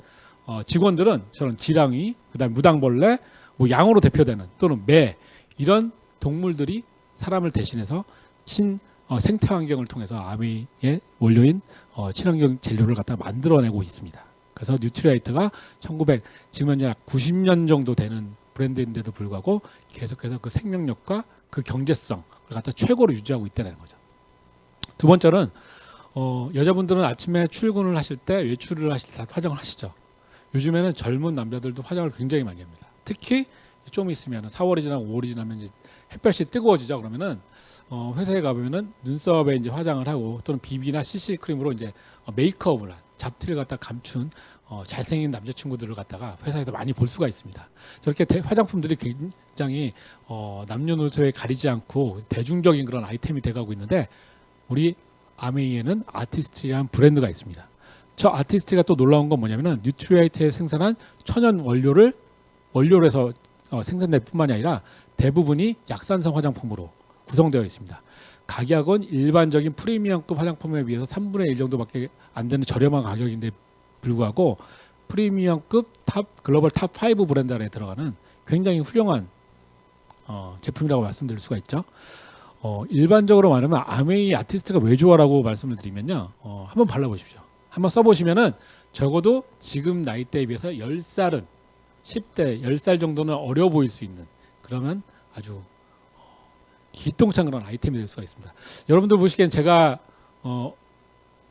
직원들은 저런 지랑이, 그다음 무당벌레, 뭐 양으로 대표되는 또는 매 이런 동물들이 사람을 대신해서 생태 환경을 통해서 아메이의 원료인 친환경 재료를 갖다 만들어내고 있습니다. 그래서 뉴트리라이트가 지금 현재 약 90년 정도 되는 브랜드인데도 불구하고 계속해서 그 생명력과 그 경제성을 갖다 최고로 유지하고 있다는 거죠. 두 번째는 여자분들은 아침에 출근을 하실 때 외출을 하실 때 화장을 하시죠. 요즘에는 젊은 남자들도 화장을 굉장히 많이 합니다. 특히 좀 있으면 4월이 지나고 5월이 지나면 이제 햇볕이 뜨거워지죠. 그러면은 회사에 가보면은 눈썹에 이제 화장을 하고 또는 비비나 CC 크림으로 이제 메이크업을 한 잡티를 갖다 감춘 잘생긴 남자친구들을 갖다가 회사에서 많이 볼 수가 있습니다. 저렇게 화장품들이 굉장히 남녀노소에 가리지 않고 대중적인 그런 아이템이 돼가고 있는데 우리 아메이에는 아티스트라는 브랜드가 있습니다. 저 아티스트가 또 놀라운 건 뭐냐면은 뉴트리아이트에 생산한 천연 원료로 해서 생산될 뿐만이 아니라 대부분이 약산성 화장품으로 구성되어 있습니다. 가격은 일반적인 프리미엄급 화장품에 비해서 3분의 1 정도밖에 안 되는 저렴한 가격인데 불구하고 프리미엄급 글로벌 탑 5 브랜드 안에 들어가는 굉장히 훌륭한 제품이라고 말씀드릴 수가 있죠. 일반적으로 말하면 아메이 아티스트가 왜 좋아라고 말씀을 드리면요. 한번 발라보십시오. 한번 써보시면은 적어도 지금 나이대에 비해서 10살은 10대 10살 정도는 어려 보일 수 있는 그러면 아주 기똥찬 그런 아이템이 될 수가 있습니다. 여러분들 보시기엔 제가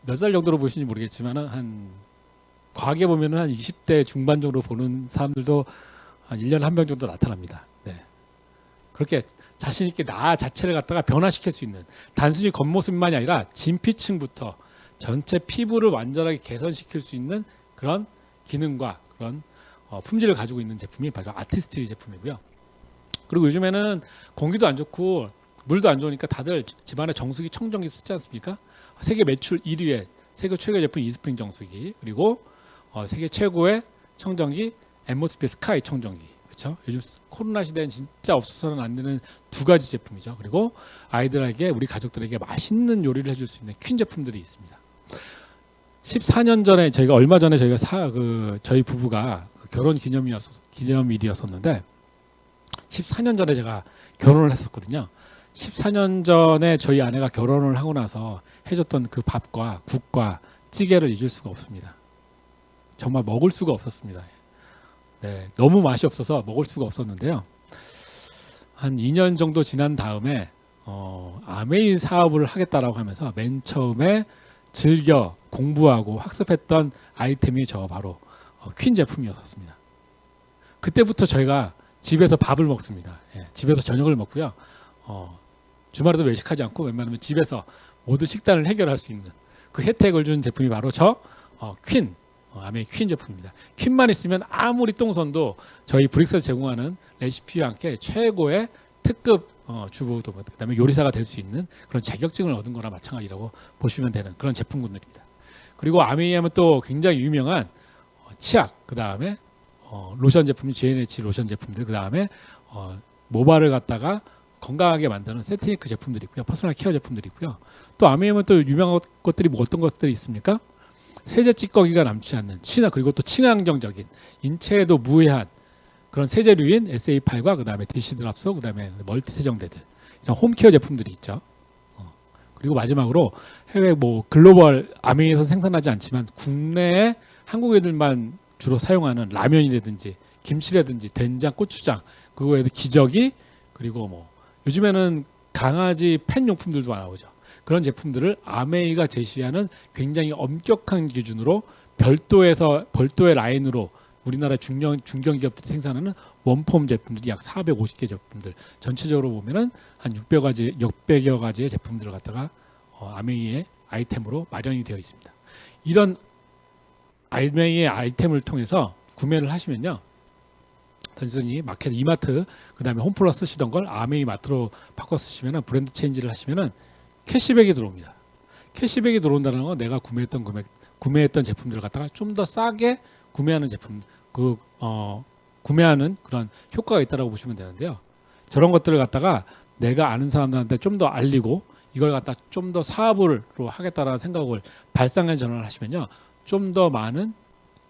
몇 살 정도로 보시는지 모르겠지만 한 과하게 보면은 한 20대 중반 정도로 보는 사람들도 한 1년에 한 명 정도 나타납니다. 네. 그렇게 자신 있게 나 자체를 갖다가 변화시킬 수 있는 단순히 겉모습만이 아니라 진피층부터 전체 피부를 완전하게 개선시킬 수 있는 그런 기능과 그런 품질을 가지고 있는 제품이 바로 아티스트 제품이고요. 그리고 요즘에는 공기도 안 좋고 물도 안 좋으니까 다들 집안에 정수기, 청정기 쓰지 않습니까? 세계 매출 1위의 세계 최고의 제품 이스프링 정수기, 그리고 세계 최고의 청정기 앰모스피어 스카이 청정기. 그렇죠? 요즘 코로나 시대엔 진짜 없어서는 안 되는 두 가지 제품이죠. 그리고 아이들에게 우리 가족들에게 맛있는 요리를 해줄 수 있는 퀸 제품들이 있습니다. 14년 전에 저희가 얼마 전에 저희가 저희 부부가 결혼 기념일이었었는데 14년 전에 제가 결혼을 했었거든요. 14년 전에 저희 아내가 결혼을 하고 나서 해줬던 그 밥과 국과 찌개를 잊을 수가 없습니다. 정말 먹을 수가 없었습니다. 네, 너무 맛이 없어서 먹을 수가 없었는데요. 한 2년 정도 지난 다음에 아메이 사업을 하겠다라고 하면서 맨 처음에 즐겨 공부하고 학습했던 아이템이 저 바로 퀸 제품이었습니다. 그때부터 저희가 집에서 밥을 먹습니다. 예, 집에서 저녁을 먹고요. 주말에도 외식하지 않고 웬만하면 집에서 모든 식단을 해결할 수 있는 그 혜택을 준 제품이 바로 저 퀸, 아메이 퀸 제품입니다. 퀸만 있으면 아무리 똥손도 저희 브릭스에서 제공하는 레시피와 함께 최고의 특급 주부도 그다음에 요리사가 될 수 있는 그런 자격증을 얻은 거나 마찬가지라고 보시면 되는 그런 제품군들입니다. 그리고 아메이 하면 또 굉장히 유명한 치약, 그 다음에 로션 제품이 GNH 로션 제품들, 그 다음에 모발을 갖다가 건강하게 만드는 세트니크 제품들이 있고요. 퍼스널 케어 제품들이 있고요. 또 아메이하면 또 유명한 것들이 뭐 어떤 것들이 있습니까? 세제 찌꺼기가 남지 않는 그리고 또 친환경적인 인체에도 무해한 그런 세제류인 SA8과 그 다음에 디시드랍소, 그 다음에 멀티 세정제들 이런 홈케어 제품들이 있죠. 그리고 마지막으로 해외 글로벌 아메이에서 생산하지 않지만 국내에 한국 애들만 주로 사용하는 라면이라든지 김치라든지 된장, 고추장, 그거에도 기저귀, 그리고 요즘에는 강아지 펫 용품들도 나오죠. 그런 제품들을 아메이가 제시하는 굉장히 엄격한 기준으로 별도의 라인으로 우리나라 중견 기업들이 생산하는 원폼 제품들이 약 450개 제품들, 전체적으로 보면은 한 600여 가지의 제품들을 갖다가 아메이의 아이템으로 마련이 되어 있습니다. 이런 아메이의 아이템을 통해서 구매를 하시면요, 단순히 마켓 이마트 그다음에 홈플러스 쓰시던 걸 아메이 마트로 바꿔 쓰시면은 브랜드 체인지를 하시면은 캐시백이 들어옵니다. 캐시백이 들어온다는 건 내가 구매했던 제품들을 갖다가 좀 더 싸게 구매하는 제품, 구매하는 그런 효과가 있다라고 보시면 되는데요. 저런 것들을 갖다가 내가 아는 사람들한테 좀 더 알리고 이걸 갖다 좀 더 사업으로 하겠다라는 생각을 발상의 전환을 하시면요, 좀 더 많은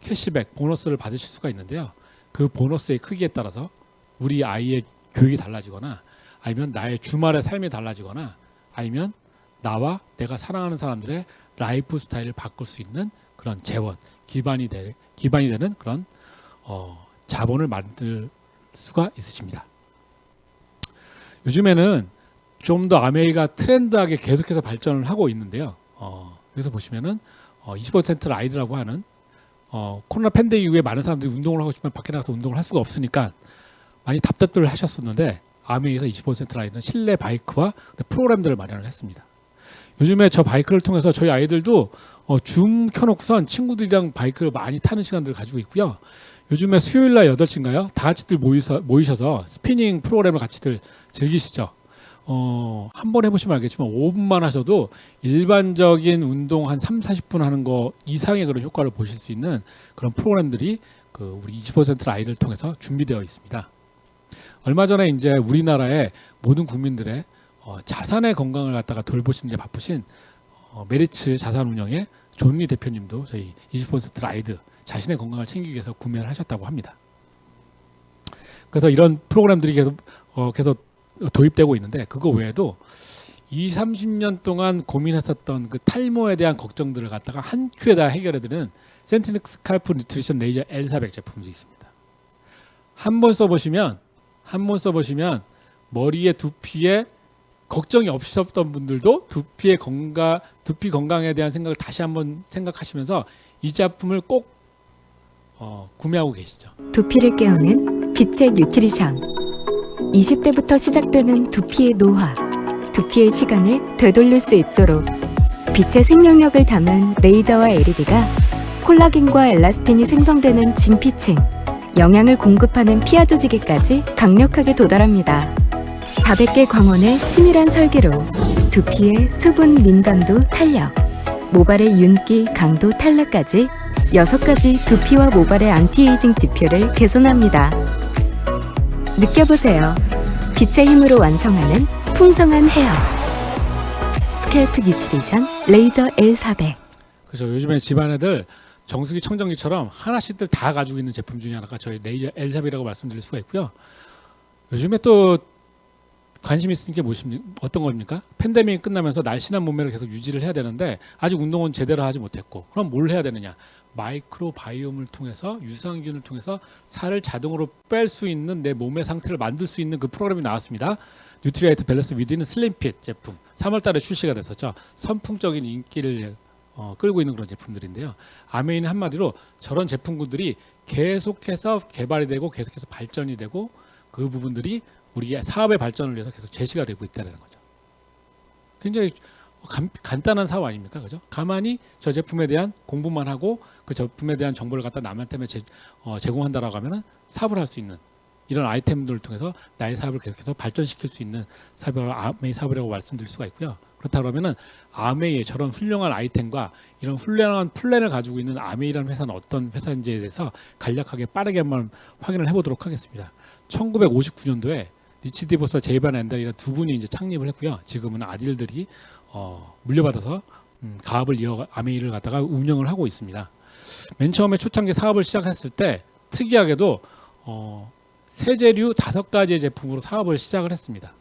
캐시백, 보너스를 받으실 수가 있는데요. 그 보너스의 크기에 따라서 우리 아이의 교육이 달라지거나 아니면 나의 주말의 삶이 달라지거나 아니면 나와 내가 사랑하는 사람들의 라이프 스타일을 바꿀 수 있는 그런 재원, 기반이 되는 그런 자본을 만들 수가 있으십니다. 요즘에는 좀 더 아메이가 트렌드하게 계속해서 발전을 하고 있는데요. 여기서 보시면은 20% 아이들라고 하는 코로나 팬데믹 이후에 많은 사람들이 운동을 하고 싶으면 밖에 나가서 운동을 할 수가 없으니까 많이 답답들 하셨었는데 아메이에서 20% 아이들은 실내 바이크와 프로그램들을 마련을 했습니다. 요즘에 저 바이크를 통해서 저희 아이들도 줌 켜놓고선 친구들이랑 바이크를 많이 타는 시간들을 가지고 있고요. 요즘에 수요일날 8시인가요? 다 같이들 모이셔서 스피닝 프로그램을 같이들 즐기시죠. 한 번 해보시면 알겠지만 5분만 하셔도 일반적인 운동 한 3, 40분 하는 거 이상의 그런 효과를 보실 수 있는 그런 프로그램들이 우리 20% 아이를 통해서 준비되어 있습니다. 얼마 전에 이제 우리나라의 모든 국민들의 자산의 건강을 갖다가 돌보시는 데 바쁘신 메리츠 자산운용의 존리 대표님도 저희 20% 라이드 자신의 건강을 챙기기 위해서 구매를 하셨다고 합니다. 그래서 이런 프로그램들이 계속 도입되고 있는데 그거 외에도 20, 30년 동안 고민했었던 그 탈모에 대한 걱정들을 갖다가 한 큐에다 해결해드리는 센티닉 스칼프 뉴트리션 레이저 L400 제품도 있습니다. 한 번 써보시면 머리에 두피에 걱정이 없었던 분들도 두피 건강에 대한 생각을 다시 한번 생각하시면서 이 제품을 꼭 구매하고 계시죠. 두피를 깨우는 빛의 뉴트리션. 20대부터 시작되는 두피의 노화, 두피의 시간을 되돌릴 수 있도록 빛의 생명력을 담은 레이저와 LED가 콜라겐과 엘라스틴이 생성되는 진피층, 영양을 공급하는 피하 조직에까지 강력하게 도달합니다. 400개 광원의 치밀한 설계로 두피의 수분 민감도 탄력, 모발의 윤기 강도 탈락까지 6가지 두피와 모발의 안티에이징 지표를 개선합니다. 느껴보세요. 빛의 힘으로 완성하는 풍성한 헤어. 스캘프 뉴트리션 레이저 L400. 그래서 요즘에 집안애들 정수기 청정기처럼 하나씩들 다 가지고 있는 제품 중에 하나가 저희 레이저 L400이라고 말씀드릴 수가 있고요. 요즘에 또 관심 있는 게 어떤 겁니까? 팬데믹이 끝나면서 날씬한 몸매를 계속 유지를 해야 되는데 아직 운동은 제대로 하지 못했고 그럼 뭘 해야 되느냐? 마이크로바이옴을 통해서 유산균을 통해서 살을 자동으로 뺄 수 있는 내 몸의 상태를 만들 수 있는 그 프로그램이 나왔습니다. 뉴트리아이트 밸런스 위드는 슬림핏 제품 3월 달에 출시가 됐었죠. 선풍적인 인기를 끌고 있는 그런 제품들인데요. 아메이는 한마디로 저런 제품군들이 계속해서 개발이 되고 계속해서 발전이 되고 그 부분들이 우리의 사업의 발전을 위해서 계속 제시가 되고 있다는 거죠. 굉장히 간단한 사업 아닙니까? 그죠? 가만히 저 제품에 대한 공부만 하고 그 제품에 대한 정보를 갖다 남한테 제공한다라고 하면은 사업을 할 수 있는 이런 아이템들을 통해서 나의 사업을 계속해서 발전시킬 수 있는 사업을 아메이 사업이라고 말씀드릴 수가 있고요. 그렇다 그러면은 아메이의 저런 훌륭한 아이템과 이런 훌륭한 플랜을 가지고 있는 아메이라는 회사는 어떤 회사인지에 대해서 간략하게 빠르게 한번 확인을 해보도록 하겠습니다. 1959년도에 리치 디보스 제이반 앤달이라는 두 분이 이제 창립을 했고요. 지금은 아들들이 물려받아서 가업을 아메이를 갖다가 운영을 하고 있습니다. 맨 처음에 초창기 사업을 시작했을 때 특이하게도 세제류 5가지의 제품으로 사업을 시작을 했습니다.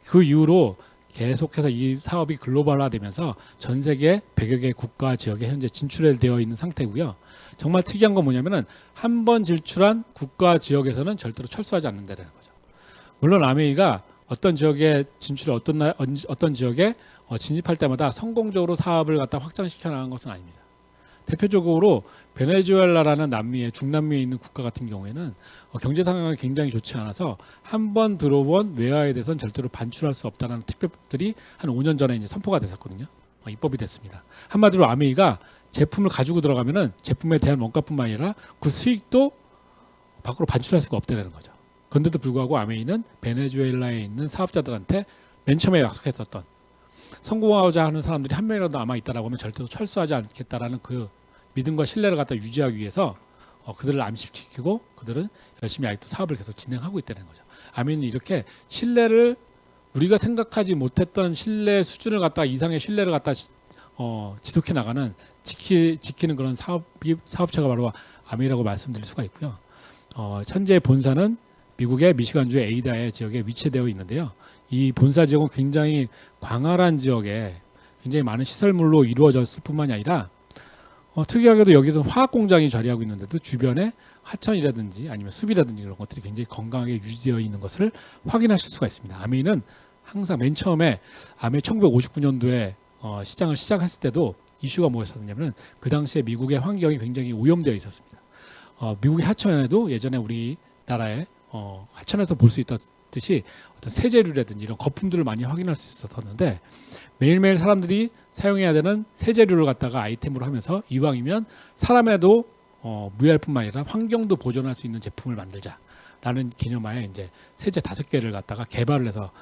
그 이후로 계속해서 이 사업이 글로벌화되면서 전 세계 100여 개 국가 지역에 현재 진출되어 있는 상태고요. 정말 특이한 건 뭐냐면은 한 번 진출한 국가 지역에서는 절대로 철수하지 않는다는 거죠. 물론 아메이가 어떤 지역에 어떤 지역에 진입할 때마다 성공적으로 사업을 갖다 확장시켜 나간 것은 아닙니다. 대표적으로 베네수엘라라는 남미의 중남미에 있는 국가 같은 경우에는 경제 상황이 굉장히 좋지 않아서 한 번 들어온 외화에 대해서는 절대로 반출할 수 없다는 특별법들이 한 5년 전에 이제 선포가 됐었거든요. 입법이 됐습니다. 한마디로 아메이가 제품을 가지고 들어가면은 제품에 대한 원가뿐만 아니라 그 수익도 밖으로 반출할 수가 없다는 거죠. 그런데도 불구하고 아메이는 베네수엘라에 있는 사업자들한테 맨 처음에 약속했었던 성공하고자 하는 사람들이 한 명이라도 남아 있다라고 하면 절대로 철수하지 않겠다라는 그 믿음과 신뢰를 갖다 유지하기 위해서 그들을 암시시키고 그들은 열심히 아직도 사업을 계속 진행하고 있다는 거죠. 아메이는 이렇게 신뢰를 우리가 생각하지 못했던 신뢰 수준을 갖다 이상의 신뢰를 갖다 지속해 나가는 지키는 그런 사업체가 바로 아메이라고 말씀드릴 수가 있고요. 현재 본사는 미국의 미시간주 에이다의 지역에 위치되어 있는데요. 이 본사 지역은 굉장히 광활한 지역에 굉장히 많은 시설물로 이루어졌을 뿐만이 아니라 특이하게도 여기서 화학 공장이 자리하고 있는데도 주변에 하천이라든지 아니면 숲이라든지 이런 것들이 굉장히 건강하게 유지되어 있는 것을 확인하실 수가 있습니다. 아메이는 항상 맨 처음에 아메이 1959년도에 시장을 시작했을 때도 이슈가 뭐였었냐면 그 당시에 미국의 환경이 굉장히 오염되어 있었습니다. 미국의 하천에도 예전에 우리나라의 하천에서 볼 수 있듯이 어떤 세제류라든지 이런 거품들을 많이 확인할 수 있었는데 매일매일 사람들이 사용해야 되는 세제류를 갖다가 아이템으로 하면서 이왕이면 사람에도 무해할 뿐만 아니라 환경도 보존할 수 있는 제품을 만들자라는 개념하에 이제 세제 5개를 갖다가 개발을 해서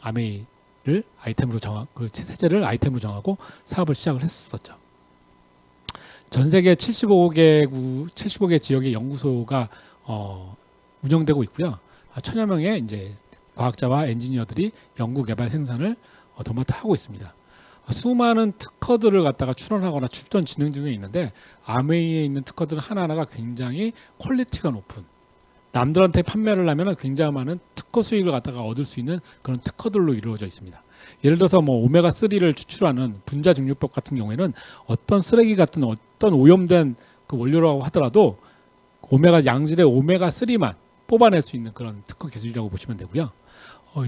아메이를 아이템으로 그 세제를 아이템으로 정하고 사업을 시작을 했었죠. 전 세계 75개 지역의 연구소가 운영되고 있고요. 천여 명의 이제 과학자와 엔지니어들이 연구 개발 생산을 도맡아 하고 있습니다. 수많은 특허들을 갖다가 출원하거나 출전 진행 중에 있는데 아메이에 있는 특허들은 하나하나가 굉장히 퀄리티가 높은, 남들한테 판매를 하면 굉장히 많은 특허 수익을 갖다가 얻을 수 있는 그런 특허들로 이루어져 있습니다. 예를 들어서 뭐 오메가3를 추출하는 분자증류법 같은 경우에는 어떤 쓰레기 같은 어떤 오염된 그 원료라고 하더라도 양질의 오메가3만 뽑아낼 수 있는 그런 특허 기술이라고 보시면 되고요.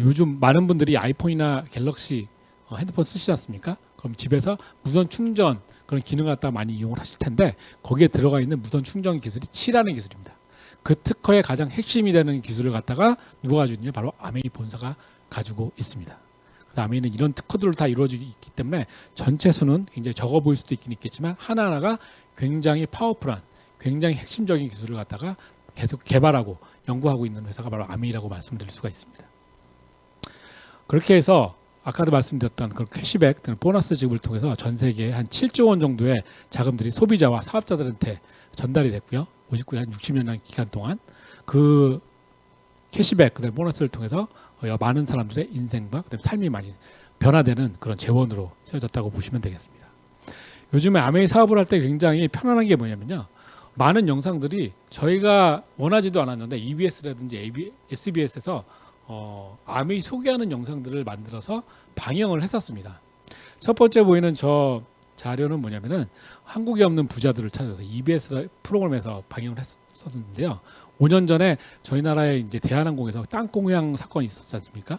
요즘 많은 분들이 아이폰이나 갤럭시 핸드폰 쓰시지 않습니까? 그럼 집에서 무선 충전 그런 기능을 갖다가 많이 이용을 하실 텐데 거기에 들어가 있는 무선 충전 기술이 7라는 기술입니다. 그 특허의 가장 핵심이 되는 기술을 갖다가 누가 가지고 있느냐? 바로 아메이 본사가 가지고 있습니다. 그래서 아메이는 이런 특허들로 다 이루어지기 있기 때문에 전체 수는 굉장히 적어 보일 수도 있긴 있겠지만 하나하나가 굉장히 파워풀한, 굉장히 핵심적인 기술을 갖다가 계속 개발하고 연구하고 있는 회사가 바로 아메이라고 말씀드릴 수가 있습니다. 그렇게 해서 아까도 말씀드렸던 그 캐시백, 보너스 지급을 통해서 전 세계에 한 7조 원 정도의 자금들이 소비자와 사업자들한테 전달이 됐고요. 59년, 한 60년 기간 동안 그 캐시백, 그다음에 보너스를 통해서 많은 사람들의 인생과 그다음에 삶이 많이 변화되는 그런 재원으로 쓰여졌다고 보시면 되겠습니다. 요즘에 아메이 사업을 할 때 굉장히 편안한 게 뭐냐면요. 많은 영상들이 저희가 원하지도 않았는데 EBS라든지 SBS에서 아메이 소개하는 영상들을 만들어서 방영을 했었습니다. 첫 번째 보이는 저 자료는 뭐냐면은 한국에 없는 부자들을 찾아서 EBS 프로그램에서 방영을 했었는데요. 5년 전에 저희 나라에 이제 대한항공에서 땅콩향 사건이 있었지 않습니까?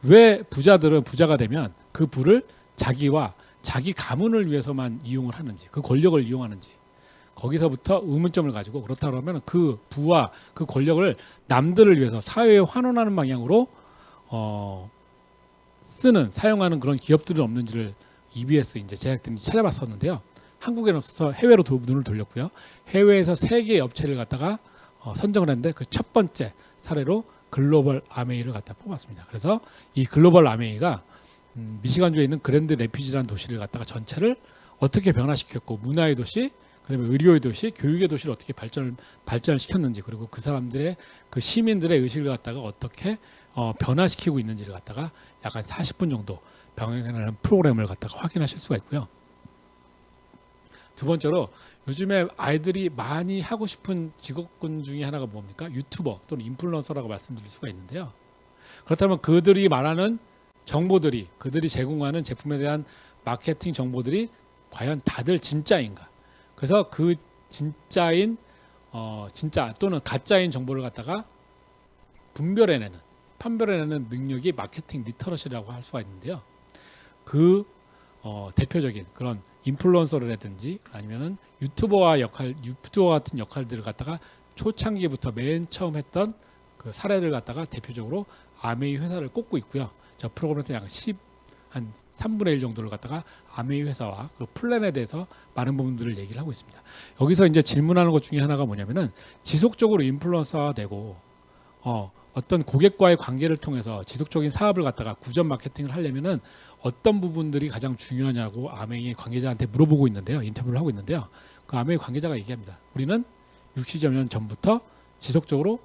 왜 부자들은 부자가 되면 그 부를 자기와 자기 가문을 위해서만 이용을 하는지, 그 권력을 이용하는지, 거기서부터 의문점을 가지고 그렇다 그러면 그 부와 그 권력을 남들을 위해서 사회에 환원하는 방향으로 사용하는 그런 기업들은 없는지를 EBS 이제 제작진이 찾아봤었는데요. 한국에는 없어서 해외로 눈을 돌렸고요. 해외에서 3개의 업체를 갖다가 선정을 했는데 그 첫 번째 사례로 글로벌 아메이를 갖다 뽑았습니다. 그래서 이 글로벌 아메이가 미시간주에 있는 그랜드 레피지라는 도시를 갖다가 전체를 어떻게 변화시켰고, 문화의 도시, 그다음에 의료의 도시, 교육의 도시를 어떻게 발전을 시켰는지, 그리고 그 사람들의 그 시민들의 의식을 갖다가 어떻게 변화시키고 있는지를 갖다가 약간 40분 정도 병행하는 프로그램을 갖다가 확인하실 수가 있고요. 두 번째로 요즘에 아이들이 많이 하고 싶은 직업군 중에 하나가 뭡니까? 유튜버 또는 인플루언서라고 말씀드릴 수가 있는데요. 그렇다면 그들이 말하는 정보들이, 그들이 제공하는 제품에 대한 마케팅 정보들이 과연 다들 진짜인가? 그래서 그 진짜인 진짜 또는 가짜인 정보를 갖다가 분별해내는, 판별해내는 능력이 마케팅 리터러시라고 할 수가 있는데요. 그 대표적인 그런 인플루언서라든지 아니면은 유튜버 같은 역할들을 갖다가 초창기부터 맨 처음 했던 그 사례를 갖다가 대표적으로 아메이 회사를 꼽고 있고요. 저 프로그램에서 한 3분의 1 정도를 갖다가 아메이 회사와 그 플랜에 대해서 많은 부분들을 얘기를 하고 있습니다. 여기서 이제 질문하는 것 중에 하나가 뭐냐면은 지속적으로 인플루언서가 되고 어떤 고객과의 관계를 통해서 지속적인 사업을 갖다가 구전 마케팅을 하려면은 어떤 부분들이 가장 중요하냐고 아메이 관계자한테 물어보고 있는데요. 인터뷰를 하고 있는데요. 그 아메이 관계자가 얘기합니다. 우리는 60여 년 전부터 지속적으로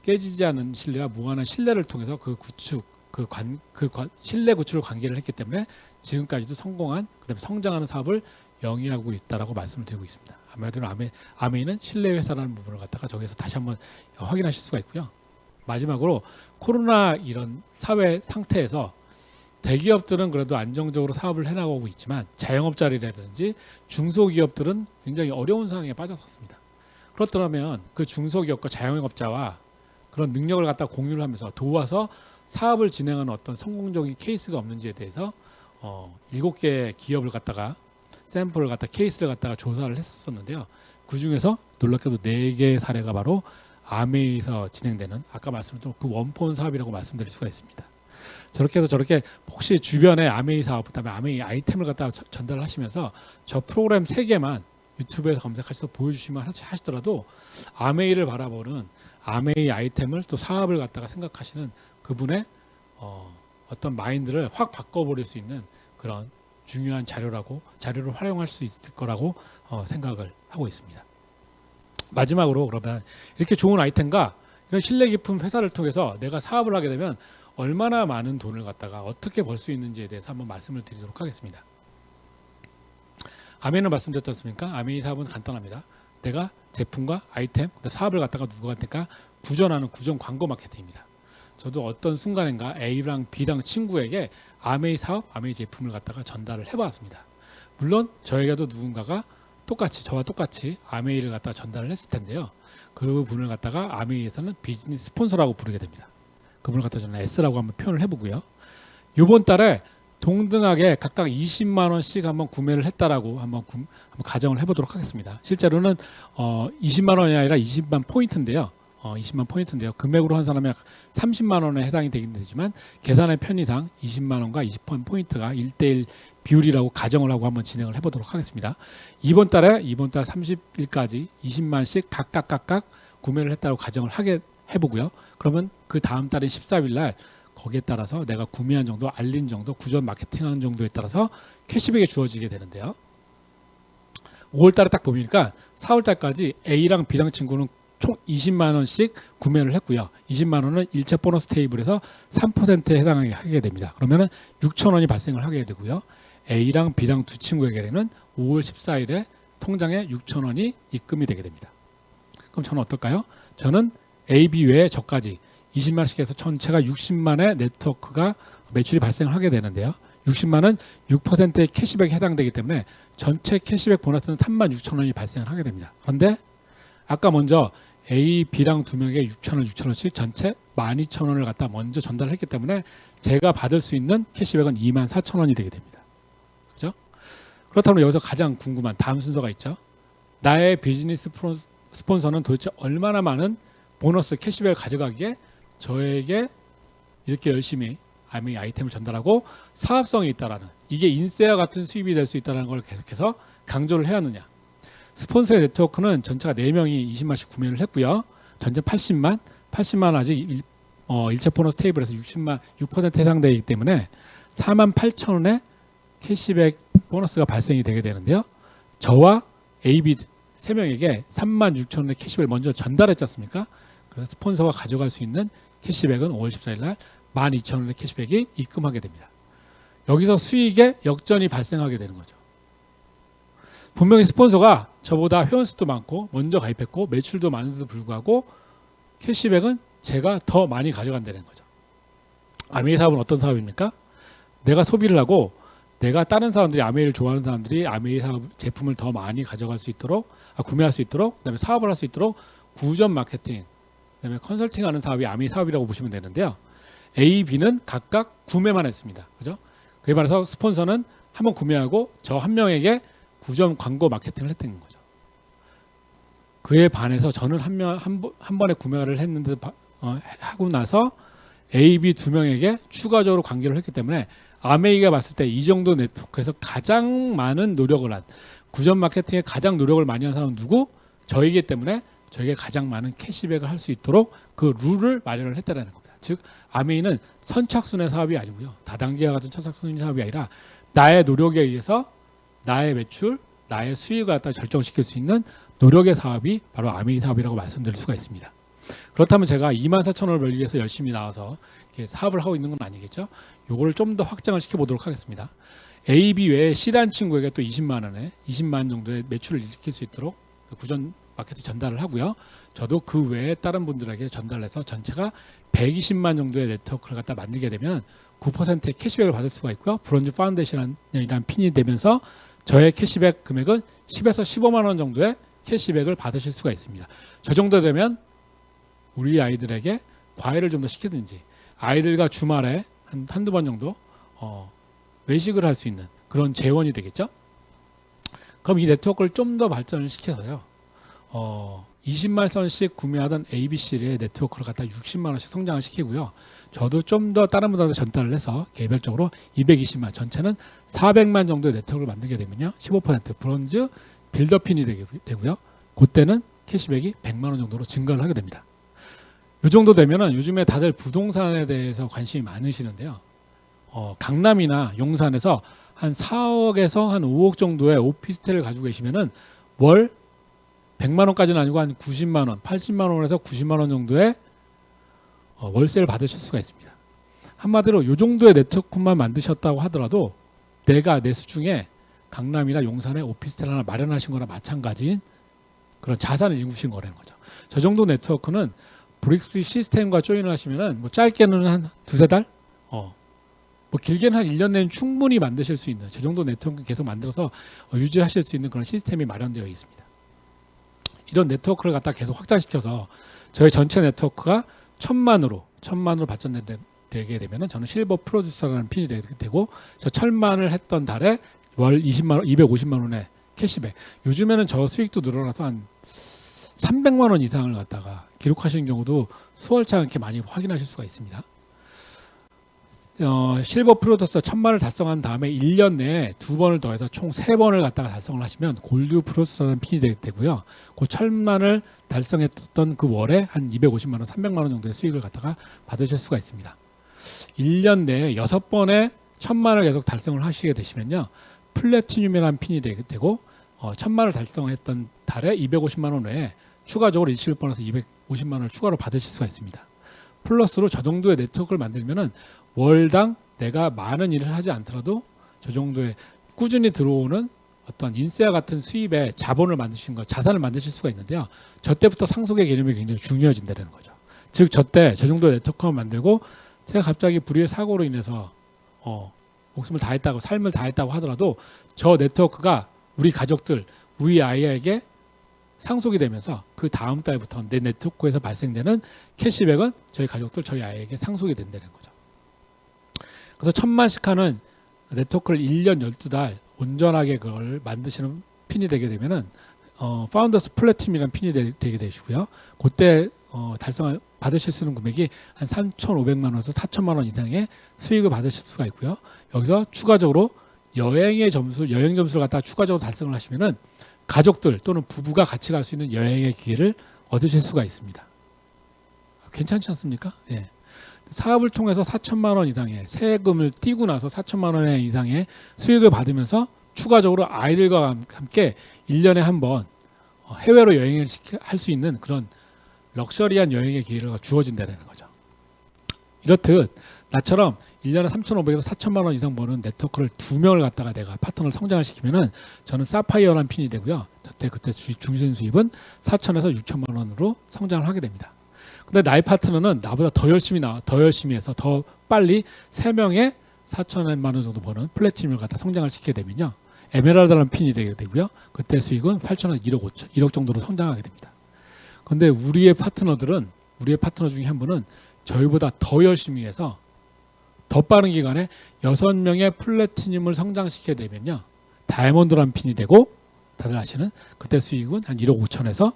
깨지지 않은 신뢰와 무한한 신뢰를 통해서 그 신뢰 구축을 관계를 했기 때문에 지금까지도 성공한, 그다음에 성장하는 사업을 영위하고 있다라고 말씀을 드리고 있습니다. 아마도 아메이는 신뢰 회사라는 부분을 갖다가 저기서 다시 한번 확인하실 수가 있고요. 마지막으로 코로나 이런 사회 상태에서 대기업들은 그래도 안정적으로 사업을 해나가고 있지만 자영업자라든지 중소기업들은 굉장히 어려운 상황에 빠졌었습니다. 그렇다면 그 중소기업과 자영업자와 그런 능력을 갖다 공유를 하면서 도와서 사업을 진행하는 어떤 성공적인 케이스가 없는지에 대해서 7개의 기업을 갖다가 샘플을 갖다 케이스를 갖다가 조사를 했었는데요. 그 중에서 놀랍게도 4개의 사례가 바로 아메이에서 진행되는 아까 말씀드린 그 원폰 사업이라고 말씀드릴 수가 있습니다. 저렇게 해서 저렇게 혹시 주변에 아메이 사업, 그다음에 아메이 아이템을 갖다가 전달을 하시면서 저 프로그램 3개만 유튜브에서 검색하셔서 보여주시면 하시더라도 아메이를 바라보는 아메이 아이템을 또 사업을 갖다가 생각하시는 그분의 어떤 마인드를 확 바꿔버릴 수 있는 그런 중요한 자료를 활용할 수 있을 거라고 생각을 하고 있습니다. 마지막으로 그러면 이렇게 좋은 아이템과 이런 신뢰 깊은 회사를 통해서 내가 사업을 하게 되면 얼마나 많은 돈을 갖다가 어떻게 벌 수 있는지에 대해서 한번 말씀을 드리도록 하겠습니다. 아메이는 말씀드렸지 않습니까? 아메이 사업은 간단합니다. 내가 제품과 아이템, 사업을 갖다가 누구한테까 구전하는 구전 광고 마케팅입니다. 저도 어떤 순간인가 A랑 B랑 친구에게 아메이 사업, 아메이 제품을 갖다가 전달을 해봤습니다. 물론 저에게도 누군가가 저와 똑같이 아메이를 갖다가 전달을 했을 텐데요. 그 분을 갖다가 아메이에서는 비즈니스 스폰서라고 부르게 됩니다. 그분을 갖다 저는 S라고 한번 표현을 해보고요. 이번 달에 동등하게 각각 20만 원씩 한번 구매를 했다라고 한번 가정을 해보도록 하겠습니다. 실제로는 20만 원이 아니라 20만 포인트인데요. 20만 포인트인데요. 금액으로 한 사람이 30만 원에 해당이 되긴 되지만 계산의 편의상 20만 원과 20만 포인트가 1대1 비율이라고 가정을 하고 한번 진행을 해보도록 하겠습니다. 이번 달 30일까지 20만씩 각각 구매를 했다고 가정을 해보고요. 그러면 그 다음 달인 14일 날 거기에 따라서 내가 구매한 정도, 알린 정도, 구전 마케팅한 정도에 따라서 캐시백이 주어지게 되는데요. 5월 달에 딱 보니까 4월 달까지 A랑 B랑 친구는 총 20만 원씩 구매를 했고요. 20만 원은 1차 보너스 테이블에서 3%에 해당하게 됩니다. 그러면은 6천 원이 발생을 하게 되고요. A랑 B랑 두 친구에게는 5월 14일에 통장에 6천 원이 입금이 되게 됩니다. 그럼 저는 어떨까요? 저는 A, B 외에 저까지 20만원씩 해서 전체가 60만의 네트워크가 매출이 발생을 하게 되는데요. 60만은 6%의 캐시백에 해당되기 때문에 전체 캐시백 보너스는 36,000원이 발생을 하게 됩니다. 그런데 아까 먼저 A, B랑 두 명에게 6,000원, 6,000원씩 전체 12,000원을 갖다 먼저 전달을 했기 때문에 제가 받을 수 있는 캐시백은 24,000원이 되게 됩니다. 그죠? 그렇다면 여기서 가장 궁금한 다음 순서가 있죠. 나의 비즈니스 스폰서는 도대체 얼마나 많은 보너스 캐시백을 가져가기에 저에게 이렇게 열심히 아메이 아이템을 전달하고 사업성이 있다라는, 이게 인세와 같은 수입이 될 수 있다는 걸 계속해서 강조를 해야 하느냐. 스폰서의 네트워크는 전체가 4명이 20만씩 구매를 했고요. 전체 80만 아직 1차 보너스 테이블에서 6% 해당되기 때문에 48,000원의 캐시백 보너스가 발생이 되게 되는데요. 저와 AB 3명에게 36,000원의 캐시백을 먼저 전달했지 않습니까? 그래서 스폰서가 가져갈 수 있는 캐시백은 5월 14일 날 12,000원의 캐시백이 입금하게 됩니다. 여기서 수익에 역전이 발생하게 되는 거죠. 분명히 스폰서가 저보다 회원수도 많고 먼저 가입했고 매출도 많은데도 불구하고 캐시백은 제가 더 많이 가져간다는 거죠. 아메이 사업은 어떤 사업입니까? 내가 소비를 하고 내가 다른 사람들이 아메이를 좋아하는 사람들이 아메이 사업 제품을 더 많이 가져갈 수 있도록, 구매할 수 있도록, 그다음에 사업을 할 수 있도록 구전 마케팅, 그다음에 컨설팅하는 사업이 아메이 사업이라고 보시면 되는데요. A, B는 각각 구매만 했습니다. 그죠? 그에 반해서 스폰서는 한번 구매하고 저 한 명에게 구전 광고 마케팅을 했다는 거죠. 그에 반해서 저는 한 번에 구매를 했는데 하고 나서 A, B 두 명에게 추가적으로 관계를 했기 때문에 아메이가 봤을 때 이 정도 네트워크에서 가장 많은 노력을 한, 구전 마케팅에 가장 노력을 많이 한 사람은 누구? 저이기 때문에 저에게 가장 많은 캐시백을 할 수 있도록 그 룰을 마련을 했다는 겁니다. 즉 아메이는 선착순의 사업이 아니고요. 다단계와 같은 선착순의 사업이 아니라 나의 노력에 의해서 나의 매출, 나의 수익을 갖다 결정시킬 수 있는 노력의 사업이 바로 아메이 사업이라고 말씀드릴 수가 있습니다. 그렇다면 제가 24,000원을 벌기 위해서 열심히 나와서 이렇게 사업을 하고 있는 건 아니겠죠? 요거를 좀 더 확장을 시켜보도록 하겠습니다. A, B 외에 C란 친구에게 또 20만 원에 20만 정도의 매출을 일으킬 수 있도록 구전 마케팅 전달을 하고요. 저도 그 외에 다른 분들에게 전달해서 전체가 120만 정도의 네트워크를 갖다 만들게 되면 9%의 캐시백을 받을 수가 있고요. 브론즈 파운데이션이라는 핀이 되면서 저의 캐시백 금액은 10에서 15만 원 정도의 캐시백을 받으실 수가 있습니다. 저 정도 되면 우리 아이들에게 과외를 좀 더 시키든지 아이들과 주말에 한두 번 정도 외식을 할 수 있는 그런 재원이 되겠죠. 그럼 이 네트워크를 좀 더 발전을 시켜서요. 20만 선씩 구매하던 ABC의 네트워크를 갖다 60만 원씩 성장을 시키고요. 저도 좀 더 다른 분들한테 전달을 해서 개별적으로 220만, 전체는 400만 정도의 네트워크를 만들게 되면요. 15% 브론즈 빌더핀이 되고요. 그때는 캐시백이 100만 원 정도로 증가를 하게 됩니다. 이 정도 되면은 요즘에 다들 부동산에 대해서 관심이 많으시는데요. 강남이나 용산에서 한 4억에서 한 5억 정도의 오피스텔을 가지고 계시면은 월 100만 원까지는 아니고 한 90만 원, 80만 원에서 90만 원 정도의 월세를 받으실 수가 있습니다. 한마디로 이 정도의 네트워크만 만드셨다고 하더라도 내가 내 수중에 강남이나 용산에 오피스텔 하나 마련하신 거나 마찬가지인 그런 자산을 일구신 거라는 거죠. 저 정도 네트워크는 브릭스 시스템과 조인을 하시면은 뭐 짧게는 한 두세 달, 뭐 길게는 한 1년 내면 충분히 만드실 수 있는 저 정도 네트워크 계속 만들어서 유지하실 수 있는 그런 시스템이 마련되어 있습니다. 이런 네트워크를 갖다 계속 확장시켜서 저희 전체 네트워크가 1000만으로 발전되게 되면은 저는 실버 프로듀서라는 핀이 되고 저 1000만을 했던 달에 월 20만 원, 250만 원의 캐시백. 요즘에는 저 수익도 늘어나서 한 300만 원 이상을 갖다가 기록하시는 경우도 수월치 않게 많이 확인하실 수가 있습니다. 실버 프로듀서 1000만을 달성한 다음에 1년 내에 2번을 더해서 총 3번을 갖다가 달성을 하시면 골드 프로듀서라는 핀이 되고요. 그 1000만을 달성했던 그 월에 한 250만 원, 300만 원 정도의 수익을 갖다가 받으실 수가 있습니다. 1년 내에 6번의 1000만을 계속 달성을 하시게 되시면요. 플래티늄이라는 핀이 되고 1000만을 달성했던 달에 250만 원 외에 추가적으로 일시를 보너스 250만 원을 추가로 받으실 수가 있습니다. 플러스로 저 정도의 네트워크를 만들면은 월당 내가 많은 일을 하지 않더라도 저 정도의 꾸준히 들어오는 어떤 인세와 같은 수입의 자본을 만드신 것, 자산을 만드실 수가 있는데요. 저 때부터 상속의 개념이 굉장히 중요해진다는 거죠. 즉, 저 때 저 정도의 네트워크를 만들고 제가 갑자기 불의의 사고로 인해서 목숨을 다했다고 삶을 다했다고 하더라도 저 네트워크가 우리 가족들, 우리 아이에게 상속이 되면서 그 다음 달부터 내 네트워크에서 발생되는 캐시백은 저희 가족들, 저희 아이에게 상속이 된다는 거죠. 그래서 1000만씩 하는 네트워크를 1년 12달 온전하게 그걸 만드시는 핀이 되게 되면은 파운더스 플래티늄이라는 핀이 되게 되시고요. 그때 받으실 수 있는 금액이 한 3,500만 원에서 4,000만 원 이상의 수익을 받으실 수가 있고요. 여기서 추가적으로 여행 점수를 갖다가 추가적으로 달성을 하시면은 가족들 또는 부부가 같이 갈 수 있는 여행의 기회를 얻으실 수가 있습니다. 괜찮지 않습니까? 예. 사업을 통해서 4천만 원 이상의 세금을 띄고 나서 4천만 원 이상의 수익을 받으면서 추가적으로 아이들과 함께 1년에 한 번 해외로 여행을 할 수 있는 그런 럭셔리한 여행의 기회가 주어진다는 거죠. 이렇듯 나처럼 1년에 3,500에서 4천만 원 이상 버는 네트워크를 2명을 갖다가 내가 파트너를 성장을 시키면은 저는 사파이어라는 핀이 되고요. 그때 중심 수입은 4천에서 6천만 원으로 성장을 하게 됩니다. 근데 나의 파트너는 나보다 더 열심히 해서 더 빨리 3명의 4천만 원 정도 버는 플래티늄을 갖다 성장을 시키게 되면요. 에메랄드라는 핀이 되게 되고요. 그때 수익은 8천에서 1억 정도로 성장하게 됩니다. 근데 우리의 파트너 중에 한 분은 저희보다 더 열심히 해서 더 빠른 기간에 6명의 플래티늄을 성장시키게 되면요. 다이아몬드라는 핀이 되고 다들 아시는 그때 수익은 한 1억 5천에서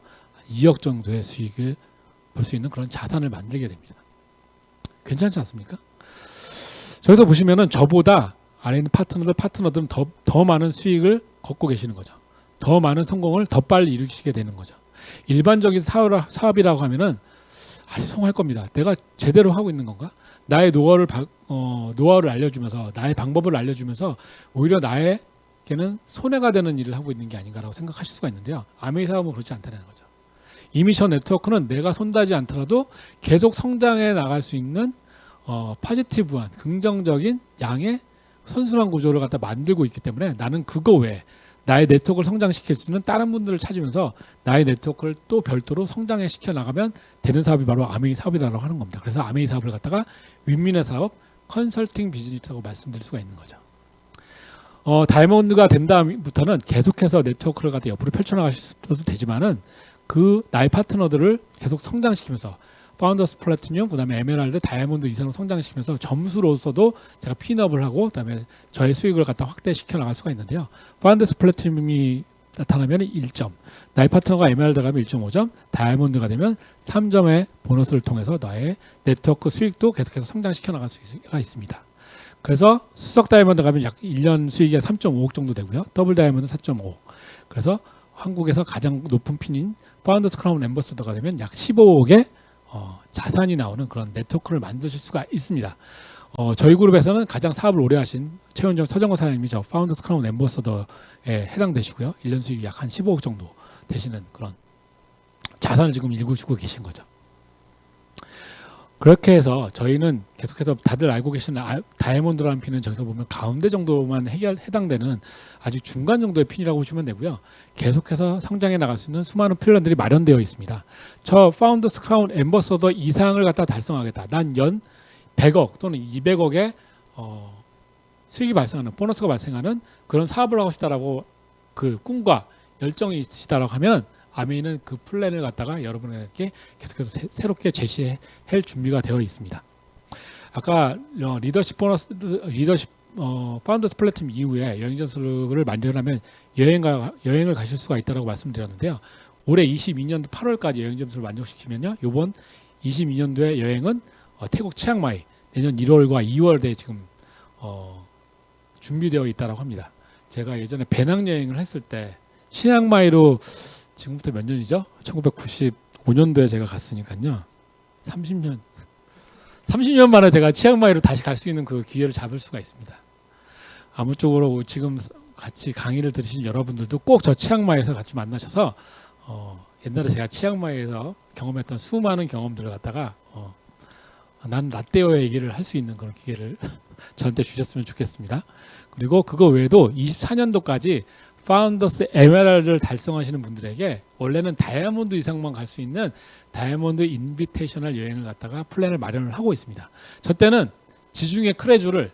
2억 정도의 수익을 볼 수 있는 그런 자산을 만들게 됩니다. 괜찮지 않습니까? 저기서 보시면은 저보다 아래 있는 파트너들은 더 많은 수익을 걷고 계시는 거죠. 더 많은 성공을 더 빨리 이루시게 되는 거죠. 일반적인 사업이라고 하면은 성공할 겁니다. 내가 제대로 하고 있는 건가? 나의 노하우를 알려주면서 나의 방법을 알려주면서 오히려 나에게는 손해가 되는 일을 하고 있는 게 아닌가라고 생각하실 수가 있는데요. 아메이 사업은 그렇지 않다는 거죠. 이미 저 네트워크는 내가 손다지 않더라도 계속 성장해 나갈 수 있는 파지티브한 긍정적인 양의 선순환 구조를 갖다 만들고 있기 때문에 나는 그거 외에 나의 네트워크를 성장시킬 수 있는 다른 분들을 찾으면서 나의 네트워크를 또 별도로 성장해 시켜 나가면 되는 사업이 바로 아메이 사업이라고 하는 겁니다. 그래서 아메이 사업을 갖다가 윈윈의 사업, 컨설팅 비즈니스라고 말씀드릴 수가 있는 거죠. 다이아몬드가 된 다음부터는 계속해서 네트워크를 갖다 옆으로 펼쳐나가셔도 되지만은 나의 파트너들을 계속 성장시키면서 파운더스 플래티늄, 그다음에 에메랄드, 다이아몬드 이상으로 성장시키면서 점수로서도 제가 핀업을 하고 그다음에 저의 수익을 갖다 확대시켜 나갈 수가 있는데요. 파운더스 플래티늄이 나타나면 1점, 나의 파트너가 에메랄드가 되면 1.5점, 다이아몬드가 되면 3점의 보너스를 통해서 나의 네트워크 수익도 계속해서 성장시켜 나갈 수가 있습니다. 그래서 수석 다이아몬드 가면 약 1년 수익이 3.5억 정도 되고요. 더블 다이아몬드 4.5. 그래서 한국에서 가장 높은 핀인 파운더스 크라운 엠버서더가 되면 약 15억의 자산이 나오는 그런 네트워크를 만드실 수가 있습니다. 저희 그룹에서는 가장 사업을 오래 하신 최원정 서정호 사장님이 저 파운더스 크라운 앰버서더에 해당되시고요. 1년 수익이 약 한 15억 정도 되시는 그런 자산을 지금 일구시고 계신 거죠. 그렇게 해서 저희는 계속해서 다들 알고 계시는 다이아몬드라는 핀은 저기서 보면 가운데 정도만 해당되는 아직 중간 정도의 핀이라고 보시면 되고요. 계속해서 성장해 나갈 수 있는 수많은 플랜들이 마련되어 있습니다. 저 파운더스 크라운 앰버서더 이상을 갖다 달성하겠다. 난 연 100억 또는 200억의 수익이 발생하는 보너스가 발생하는 그런 사업을 하고 싶다라고 그 꿈과 열정이 있으시다라고 하면 아메이는 그 플랜을 갖다가 여러분에게 계속해서 새롭게 제시할 준비가 되어 있습니다. 아까 리더십 파운더스 플래티넘 이후에 여행 전술을 마련하면 여행을 가실 수가 있다고 말씀드렸는데요. 올해 22년도 8월까지 여행 전술을 만족시키면요. 이번 22년도의 여행은 태국 치앙마이 내년 1월과 2월에 지금 준비되어 있다고 합니다. 제가 예전에 배낭여행을 했을 때 치앙마이로 지금부터 몇 년이죠? 1995년도에 제가 갔으니까요. 30년 만에 제가 치앙마이로 다시 갈 수 있는 그 기회를 잡을 수가 있습니다. 아무쪼록 지금 같이 강의를 들으신 여러분들도 꼭 저 치앙마이에서 같이 만나셔서 옛날에 제가 치앙마이에서 경험했던 수많은 경험들을 갖다가 난 라떼어의 얘기를 할 수 있는 그런 기회를 저한테 주셨으면 좋겠습니다. 그리고 그거 외에도 24년도까지 파운더스 에메랄드를 달성하시는 분들에게 원래는 다이아몬드 이상만 갈 수 있는 다이아몬드 인비테이셔널 여행을 갖다가 플랜을 마련을 하고 있습니다. 저 때는 지중해 크루즈를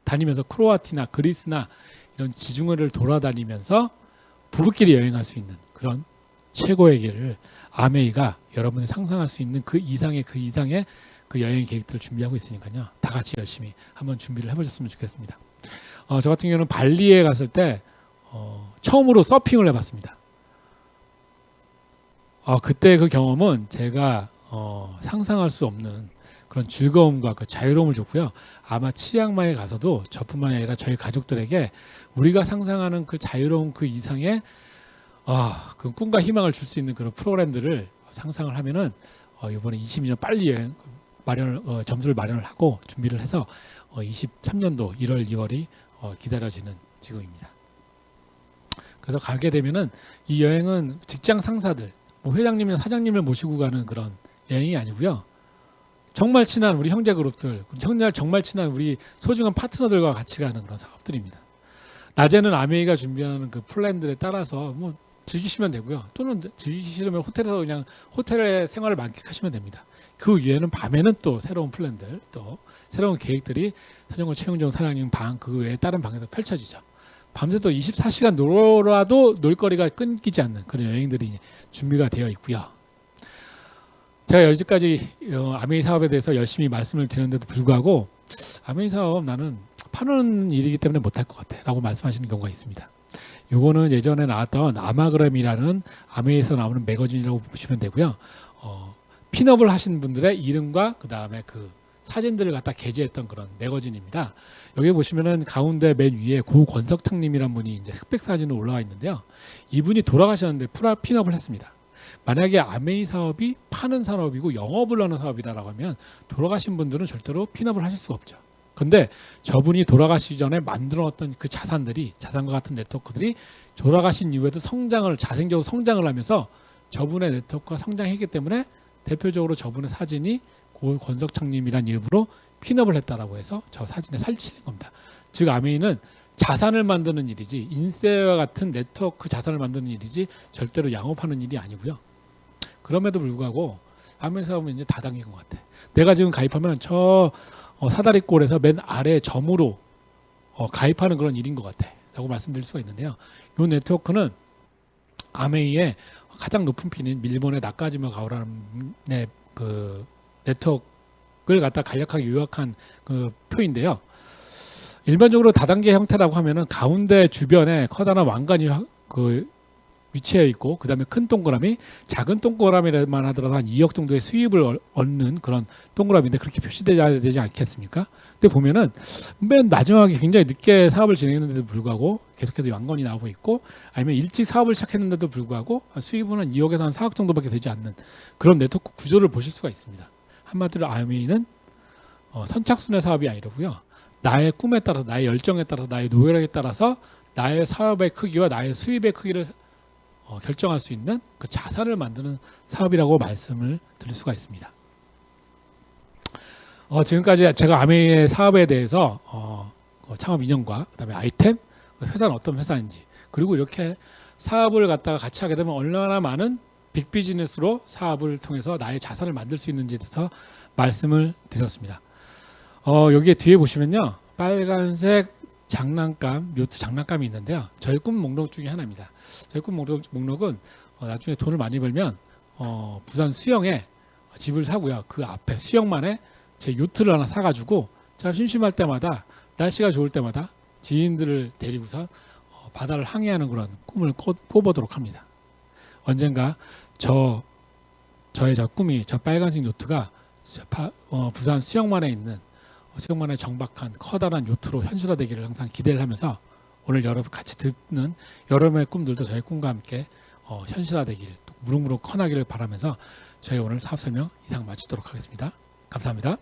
다니면서 크로아티나 그리스나 이런 지중해를 돌아다니면서 부부끼리 여행할 수 있는 그런 최고의 길을 아메이가 여러분이 상상할 수 있는 그 이상의 그 여행 계획들을 준비하고 있으니까요. 다 같이 열심히 한번 준비를 해보셨으면 좋겠습니다. 저 같은 경우는 발리에 갔을 때 처음으로 서핑을 해봤습니다. 그때 그 경험은 제가 상상할 수 없는 그런 즐거움과 그 자유로움을 줬고요. 아마 치앙마이에 가서도 저뿐만 아니라 저희 가족들에게 우리가 상상하는 그 자유로운 그 이상의 그 꿈과 희망을 줄 수 있는 그런 프로그램들을 상상을 하면은 이번에 22년 빨리 여행 점수를 마련을 하고 준비를 해서 23년도 1월, 2월이 기다려지는 지금입니다. 그래서 가게 되면은 이 여행은 직장 상사들, 뭐 회장님이나 사장님을 모시고 가는 그런 여행이 아니고요. 정말 친한 우리 형제 그룹들, 정말 친한 우리 소중한 파트너들과 같이 가는 그런 작업들입니다. 낮에는 아메이가 준비하는 그 플랜들에 따라서 뭐 즐기시면 되고요. 또는 즐기기 싫으면 호텔에서 그냥 호텔의 생활을 만끽하시면 됩니다. 그 위에는 밤에는 또 새로운 플랜들, 또 새로운 계획들이 서정호 최용정 사장님 방 그 외에 다른 방에서 펼쳐지죠. 밤새도 24시간 놀아도 놀거리가 끊기지 않는 그런 여행들이 준비가 되어 있고요. 제가 여기까지 아메이 사업에 대해서 열심히 말씀을 드렸는데도 불구하고 아메이 사업 나는 파는 일이기 때문에 못할 것 같아 라고 말씀하시는 경우가 있습니다. 요거는 예전에 나왔던 아마그램이라는 아메이에서 나오는 매거진이라고 보시면 되고요. 핀업을 하신 분들의 이름과 그 다음에 그 사진들을 갖다 게재했던 그런 매거진입니다. 여기 보시면은 가운데 맨 위에 고권석창님이란 분이 이제 흑백 사진으로 올라와 있는데요. 이분이 돌아가셨는데 핀업을 했습니다. 만약에 아메이 사업이 파는 산업이고 영업을 하는 사업이다라고 하면 돌아가신 분들은 절대로 핀업을 하실 수가 없죠. 근데 저분이 돌아가시기 전에 만들어놨던 그 자산과 같은 네트워크들이 돌아가신 이후에도 자생적으로 성장을 하면서 저분의 네트워크가 성장했기 때문에 대표적으로 저분의 사진이 고권석창님이란 이름으로 핀업을 했다라고 해서 저 사진에 살리시는 겁니다. 즉 아메이는 자산을 만드는 일이지 인세와 같은 네트워크 자산을 만드는 일이지 절대로 양업하는 일이 아니고요. 그럼에도 불구하고 아메이 사업은 이제 다단계인 것 같아. 내가 지금 가입하면 저 사다리꼴에서 맨 아래 점으로 가입하는 그런 일인 것 같아 라고 말씀드릴 수가 있는데요. 이 네트워크는 아메이의 가장 높은 핀인 일본의 나카지마 가오라는 그 네트워크를 갖다 간략하게 요약한 그 표인데요. 일반적으로 다단계 형태라고 하면은 가운데 주변에 커다란 왕관이 위치해 있고 그 다음에 큰 동그라미, 작은 동그라미만 하더라도 한 2억 정도의 수입을 얻는 그런 동그라미인데 그렇게 표시되어야 되지 않겠습니까? 근데 보면은 맨 마지막에 굉장히 늦게 사업을 진행했는데도 불구하고 계속해서 왕관이 나오고 있고 아니면 일찍 사업을 시작했는데도 불구하고 수입은 한 2억에서 한 4억 정도밖에 되지 않는 그런 네트워크 구조를 보실 수가 있습니다. 한마디로 아메이는 선착순의 사업이 아니라고요. 나의 꿈에 따라서, 나의 열정에 따라서, 나의 노력에 따라서 나의 사업의 크기와 나의 수입의 크기를 결정할 수 있는 그 자산을 만드는 사업이라고 말씀을 드릴 수가 있습니다. 지금까지 제가 아메이의 사업에 대해서 창업 이념과 그다음에 아이템, 회사는 어떤 회사인지, 그리고 이렇게 사업을 갖다가 같이 하게 되면 얼마나 많은 빅비즈니스로 사업을 통해서 나의 자산을 만들 수 있는지에 대해서 말씀을 드렸습니다. 여기에 뒤에 보시면요, 빨간색 장난감, 요트 장난감이 있는데요. 저희 꿈 목록 중에 하나입니다. 저희 꿈 목록은 나중에 돈을 많이 벌면 부산 수영에 집을 사고요. 그 앞에 수영만에 제 요트를 하나 사가지고 제가 심심할 때마다, 날씨가 좋을 때마다 지인들을 데리고서 바다를 항해하는 그런 꿈을 꿔보도록 합니다. 언젠가 저의 꿈이, 저 빨간색 요트가 부산 수영만에 있는, 수영만의 정박한 커다란 요트로 현실화되기를 항상 기대를 하면서, 오늘 여러분 같이 듣는 여러분의 꿈들도 저의 꿈과 함께 현실화되길, 무럭무럭 커나기를 바라면서 저희 오늘 사업 설명 이상 마치도록 하겠습니다. 감사합니다.